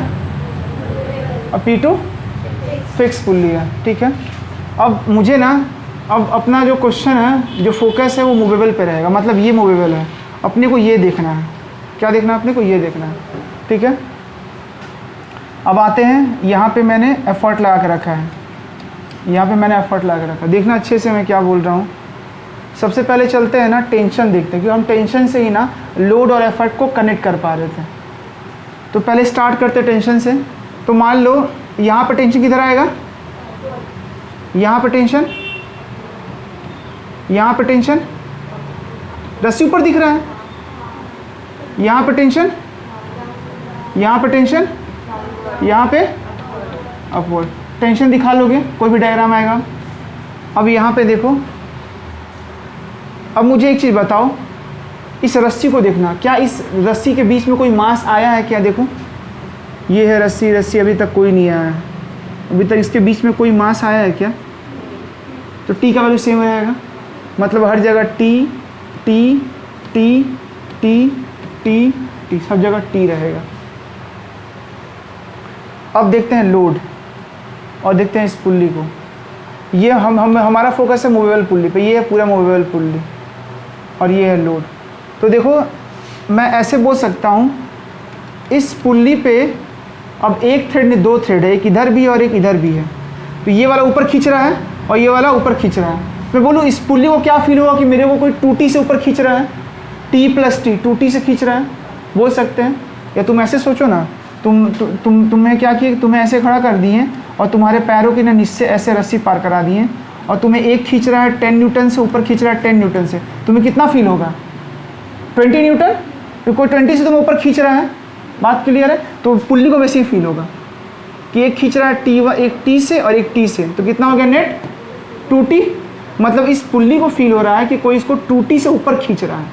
और P2 फिक्स पुल्ली है। ठीक है, अब मुझे ना अब अपना जो क्वेश्चन है, जो फोकस है वो मूवेबल पे रहेगा, मतलब ये मूवेबल है, अपने को ये देखना है। क्या देखना है अपने को? ये देखना है। ठीक है, अब आते हैं, यहाँ पे मैंने एफर्ट लगा के रखा है, यहाँ पे मैंने एफर्ट लगा के रखा है। देखना अच्छे से मैं क्या बोल रहा हूँ। सबसे पहले चलते हैं ना टेंशन देखते हैं, क्योंकि हम टेंशन से ही ना लोड और एफर्ट को कनेक्ट कर पा रहे थे। तो पहले स्टार्ट करते हैं टेंशन से। तो मान लो यहाँ पर टेंशन किधर आएगा, यहाँ पर टेंशन, यहाँ पर टेंशन, रस्सी ऊपर दिख रहा है, यहाँ पर टेंशन, यहाँ पर टेंशन, यहाँ पे अपवर्ड। टेंशन दिखा लोगे कोई भी डायग्राम आएगा। अब यहाँ पे देखो, अब मुझे एक चीज़ बताओ, इस रस्सी को देखना, क्या इस रस्सी के बीच में कोई मास आया है क्या? देखो ये है रस्सी, रस्सी अभी तक कोई नहीं आया है, अभी तक इसके बीच में कोई मास आया है क्या? तो टी का वैल्यू सेम रहेगा, मतलब हर जगह T T T T T T, सब जगह टी रहेगा। अब देखते हैं लोड और देखते हैं इस पुल्ली को। ये हमारा फोकस है मूवेबल पुल्ली पे, ये है पूरा मूवेबल पुल्ली और ये है लोड। तो देखो मैं ऐसे बोल सकता हूँ, इस पुल्ली पे अब एक थ्रेड नहीं दो थ्रेड है, एक इधर भी है और एक इधर भी है। तो ये वाला ऊपर खींच रहा है और ये वाला ऊपर खींच रहा है। मैं बोलूँ इस पुल्ली को क्या फील होगा कि मेरे को कोई 2T से ऊपर खींच रहा है, T प्लस T 2T से खींच रहा है, बोल सकते हैं। या तुम ऐसे सोचो ना, तुमने क्या किया, तुम्हें ऐसे खड़ा कर दिए और तुम्हारे पैरों की ना नीचे ऐसे रस्सी पार करा दिए और तुम्हें एक खींच रहा है 10 न्यूटन से, ऊपर खींच रहा है 10 न्यूटन से, तुम्हें कितना फील होगा? 20 न्यूटन, तो कोई 20 से तुम्हें ऊपर खींच रहा है, बात क्लियर है? तो पुल्ली को वैसे ही फील होगा कि एक खींच रहा है एक T से और एक T से, तो कितना हो गया नेट 2T। मतलब इस पुल्ली को फील हो रहा है कि कोई इसको 2T से ऊपर खींच रहा है।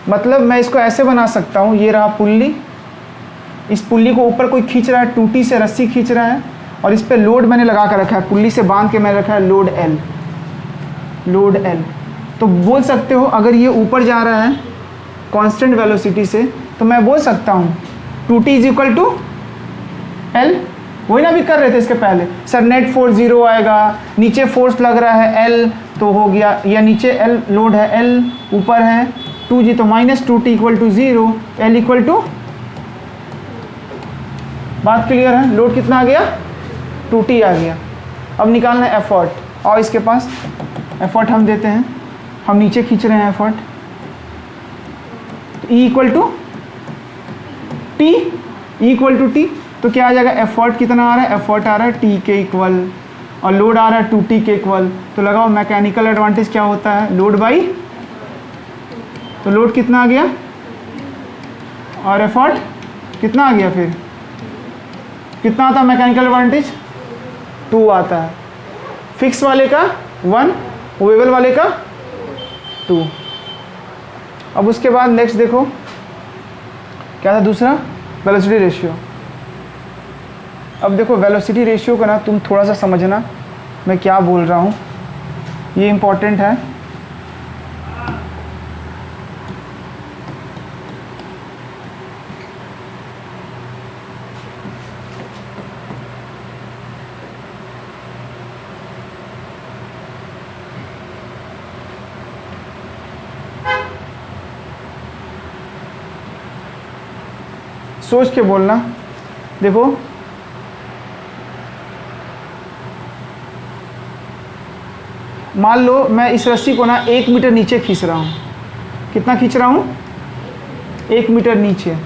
मतलब मैं इसको ऐसे बना सकता हूँ, ये रहा पुल्ली, इस पुल्ली को ऊपर कोई खींच रहा है, 2T से रस्सी खींच रहा है और इस पे लोड मैंने लगा कर रखा है, पुल्ली से बांध के मैंने रखा है लोड L, लोड L। तो बोल सकते हो अगर ये ऊपर जा रहा है कांस्टेंट वेलोसिटी से, तो मैं बोल सकता हूँ 2T is equal to L। वही ना भी कर रहे थे इसके पहले, सर नेट फोर्स 0 आएगा, नीचे फोर्स लग रहा है L तो हो गया, या नीचे L लोड है L, ऊपर है 2G तो minus 2T equal to 0, L equal to, बात क्लियर है? लोड कितना आ गया? 2T आ गया। अब निकालना है एफर्ट, और इसके पास एफर्ट हम देते हैं, हम नीचे खींच रहे हैं एफर्ट, तो E equal to T, E equal to T, तो क्या आ जाएगा? एफर्ट कितना आ रहा है? एफर्ट आ रहा है T के इक्वल और लोड आ रहा है 2T के इक्वल। तो लगाओ मैकेनिकल एडवांटेज क्या होता है? लोड बाई, तो लोड कितना आ गया और एफर्ट कितना आ गया? फिर कितना आता है मैकेनिकल एडवांटेज? 2 आता है। फिक्स वाले का 1, मूवेबल वाले का 2। अब उसके बाद नेक्स्ट देखो क्या था दूसरा? Velocity ratio. अब देखो वेलोसिटी रेशियो का ना तुम थोड़ा सा समझना मैं क्या बोल रहा हूँ, ये इम्पोर्टेंट है। सोच के बोलना। देखो मान लो मैं इस रस्सी को ना 1 मीटर नीचे खींच रहा हूँ। कितना खींच रहा हूँ? 1 मीटर नीचे।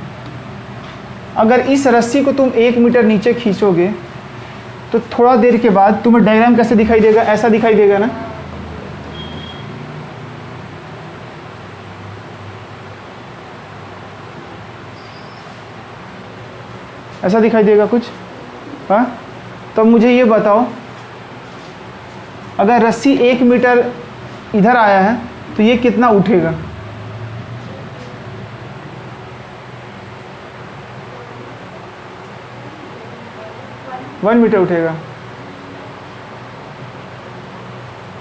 अगर इस रस्सी को तुम 1 मीटर नीचे खींचोगे तो थोड़ा देर के बाद तुम्हें डायग्राम कैसे दिखाई देगा? ऐसा दिखाई देगा ना। ऐसा दिखाई देगा कुछ? हाँ, तो मुझे ये बताओ, अगर रस्सी 1 मीटर इधर आया है तो ये कितना उठेगा? वन मीटर उठेगा।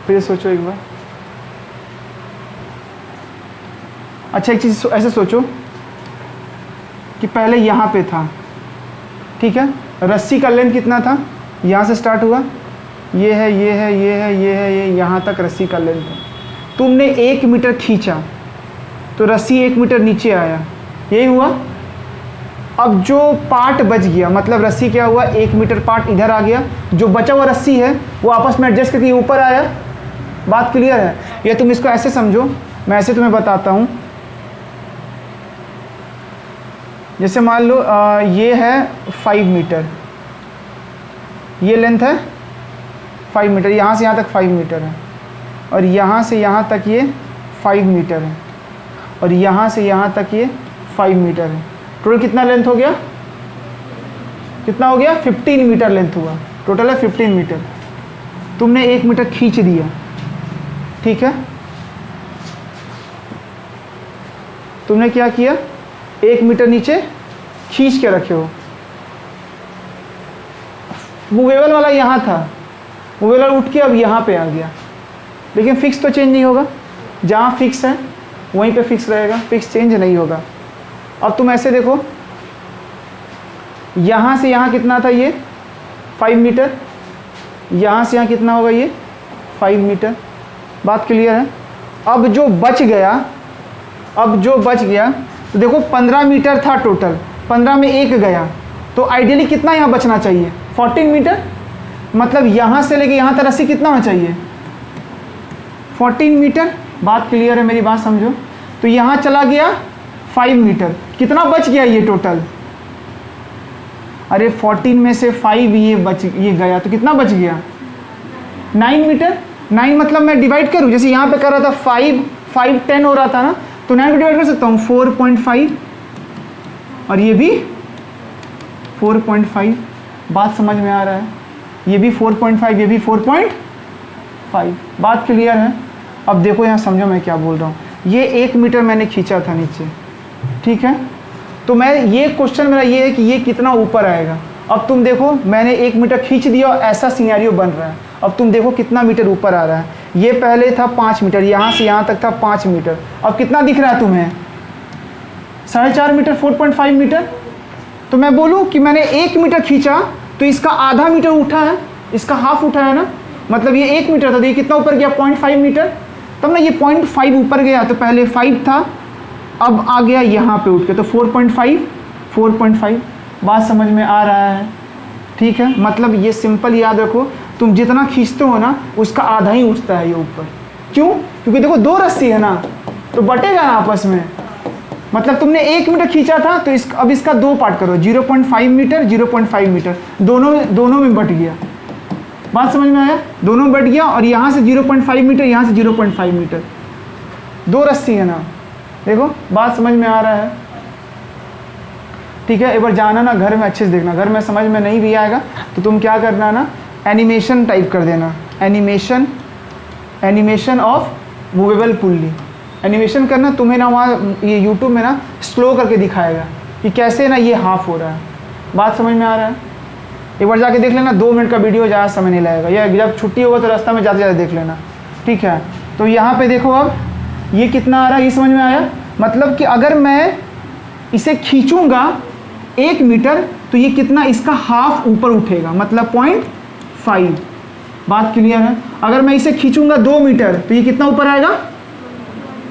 फिर सोचो एक बार। अच्छा एक चीज़ ऐसे सोचो कि पहले यहाँ पे था, ठीक है, रस्सी का लेंथ कितना था? यहाँ से स्टार्ट हुआ, ये है, ये है, ये है, ये है, ये यहाँ तक रस्सी का लेंथ है। तुमने 1 मीटर खींचा तो रस्सी 1 मीटर नीचे आया, यही हुआ। अब जो पार्ट बच गया, मतलब रस्सी क्या हुआ, 1 मीटर पार्ट इधर आ गया, जो बचा हुआ रस्सी है वो आपस में एडजस्ट करके ऊपर आया। बात क्लियर है? या तुम इसको ऐसे समझो, मैं ऐसे तुम्हें बताता हूँ। जैसे मान लो ये है 5 मीटर, ये लेंथ है 5 मीटर, यहाँ से यहाँ तक 5 मीटर है, और यहाँ से यहाँ तक ये 5 मीटर है, और यहाँ से यहाँ तक ये 5 मीटर है। टोटल कितना लेंथ हो गया? कितना हो गया? 15 मीटर लेंथ हुआ। टोटल है 15 मीटर। तुमने 1 मीटर खींच दिया, ठीक है। तुमने क्या किया? 1 मीटर नीचे खींच के रखे हो। मूवेबल वाला यहाँ था, मूवेबल उठ के अब यहाँ पे आ गया, लेकिन फिक्स तो चेंज नहीं होगा। जहाँ फिक्स है वहीं पे फिक्स रहेगा, फिक्स चेंज नहीं होगा। अब तुम ऐसे देखो, यहाँ से यहाँ कितना था? ये 5 मीटर। यहाँ से यहाँ कितना होगा? ये 5 मीटर। बात क्लियर है? अब जो बच गया, तो देखो 15 मीटर था टोटल, 15 में 1 गया, तो आइडियली कितना यहाँ बचना चाहिए? 14 मीटर। मतलब यहाँ से लेके यहाँ तक रस्सी कितना होना चाहिए? 14 मीटर। बात क्लियर है? मेरी बात समझो। तो यहाँ चला गया 5 मीटर, कितना बच गया ये टोटल? अरे 14 में से 5 ये गया, तो कितना बच गया? 9 मीटर। 9 मतलब मैं डिवाइड करूँ, जैसे यहाँ पे कर रहा था 5 10 हो रहा था ना, तो 9 को डिवाइड कर सकता हूँ 4.5, और ये भी 4.5। बात समझ में आ रहा है? ये भी 4.5, ये भी 4.5। बात क्लियर है? अब देखो यहाँ समझो मैं क्या बोल रहा हूँ। ये 1 मीटर मैंने खींचा था नीचे, ठीक है, तो मैं ये क्वेश्चन मेरा ये है कि ये कितना ऊपर आएगा। अब तुम देखो, मैंने 1 मीटर खींच दिया और ऐसा सिनेरियो बन रहा है। अब तुम देखो कितना मीटर ऊपर आ रहा है। ये पहले था 5 मीटर, यहाँ से यहाँ तक था 5 मीटर, अब कितना दिख रहा है तुम्हें? 4.5 मीटर, 4.5 मीटर। तो मैं बोलूँ कि मैंने 1 मीटर खींचा तो इसका आधा मीटर उठा है, इसका हाफ उठा है ना, मतलब ये 1 मीटर था तो ये कितना ऊपर गया? 0.5 मीटर। तब ना ये 0.5 ऊपर गया, तो पहले 5 था, अब आ गया यहाँ पे उठ के, तो 4.5। बात समझ में आ रहा है? ठीक है, मतलब ये सिंपल याद रखो, तुम जितना खींचते हो ना उसका आधा ही उठता है ये ऊपर। क्यों? क्योंकि देखो 2 रस्सी है ना, तो बटेगा ना आपस में। मतलब तुमने 1 मीटर खींचा था तो अब इसका 2 पार्ट करो, 0.5 मीटर, 0.5 मीटर, दोनों में बट गया। बात समझ में आया? दोनों में बट गया, और यहाँ से 0.5 मीटर, यहाँ से 0.5 मीटर, 2 रस्सी है ना। देखो बात समझ में आ रहा है? ठीक है, एक बार जाना ना घर में अच्छे से देखना, घर में समझ में नहीं भी आएगा तो तुम क्या करना ना, एनिमेशन टाइप कर देना, animation of movable pulley. Animation करना, तुम्हें ना वहाँ ये यूट्यूब में ना स्लो करके दिखाएगा कि कैसे ना ये हाफ हो रहा है। बात समझ में आ रहा है? एक बार जाके देख लेना, 2 मिनट का वीडियो, ज़्यादा समय नहीं लगेगा, या जब छुट्टी होगा तो रास्ता में ज़्यादा देख लेना, ठीक है। तो यहाँ पे देखो, अब ये कितना आ रहा है, ये समझ में आया? मतलब कि अगर मैं इसे खींचूंगा 1 मीटर तो ये कितना, इसका हाफ ऊपर उठेगा, मतलब 0.5। बात क्लियर है? अगर मैं इसे खींचूंगा 2 मीटर तो ये कितना ऊपर आएगा?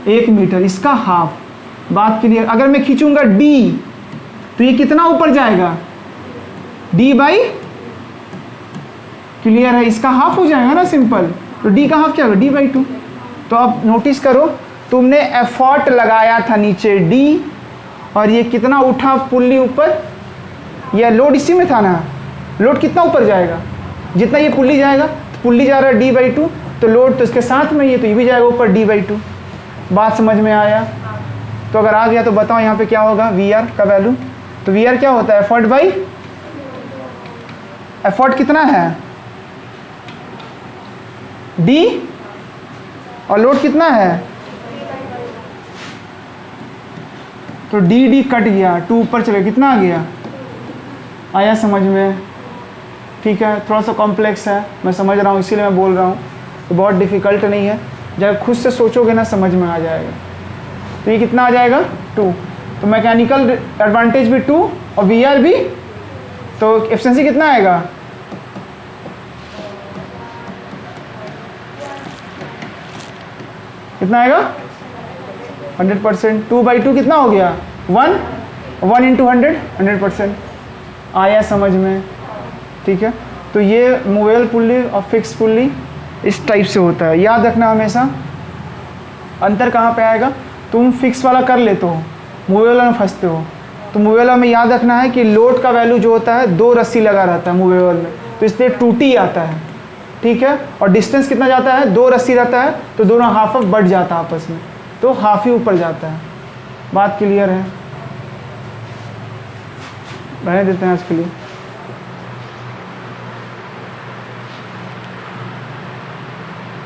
1 मीटर, इसका हाफ। बात क्लियर? अगर मैं खींचूंगा D तो ये कितना ऊपर जाएगा, d बाई, क्लियर है, इसका हाफ हो जाएगा ना सिंपल, तो d का हाफ क्या होगा, d बाई 2। तो अब नोटिस करो, तुमने एफर्ट लगाया था नीचे d, और ये कितना उठा पुल्ली ऊपर, यह लोड इसी में था ना, लोड कितना ऊपर जाएगा, जितना ये पुल्ली जाएगा, तो पुल्ली जा रहा है d बाई 2, तो लोड तो इसके साथ में ये, तो ये भी जाएगा ऊपर d बाई 2। बात समझ में आया? तो अगर आ गया तो बताओ यहाँ पे क्या होगा वी आर का वैल्यू। तो वी आर क्या होता है, एफर्ट बाई, एफर्ट कितना है d, और लोड कितना है, तो डी कट गया, 2 ऊपर चले, कितना आ गया, आया समझ में? ठीक है, थोड़ा सा कॉम्प्लेक्स है, मैं समझ रहा हूँ, इसीलिए मैं बोल रहा हूँ, तो बहुत डिफ़िकल्ट नहीं है, जब खुद से सोचोगे ना समझ में आ जाएगा। तो ये कितना आ जाएगा 2, तो मैकेनिकल एडवांटेज भी 2 और वी आर भी, तो एफिशिएंसी कितना आएगा, कितना आएगा 100%। 2 बाई 2 कितना हो गया 1 इंटू 100%। आया समझ में? ठीक है, तो ये मूवेबल पुल्ली और फिक्स पुल्ली इस टाइप से होता है, याद रखना हमेशा। अंतर कहाँ पे आएगा, तुम फिक्स वाला कर लेते हो, मूवेबल में फंसते हो। तो मूवेबल में याद रखना है कि लोड का वैल्यू जो होता है 2 रस्सी लगा रहता है मूवेबल में, तो इसलिए 2T आता है, ठीक है। और डिस्टेंस कितना जाता है, 2 रस्सी रहता है, तो दोनों हाफ ऑफ बढ़ जाता है आपस में, तो हाफ ही ऊपर जाता है। बात क्लियर है? रहने देते हैं आज के लिए।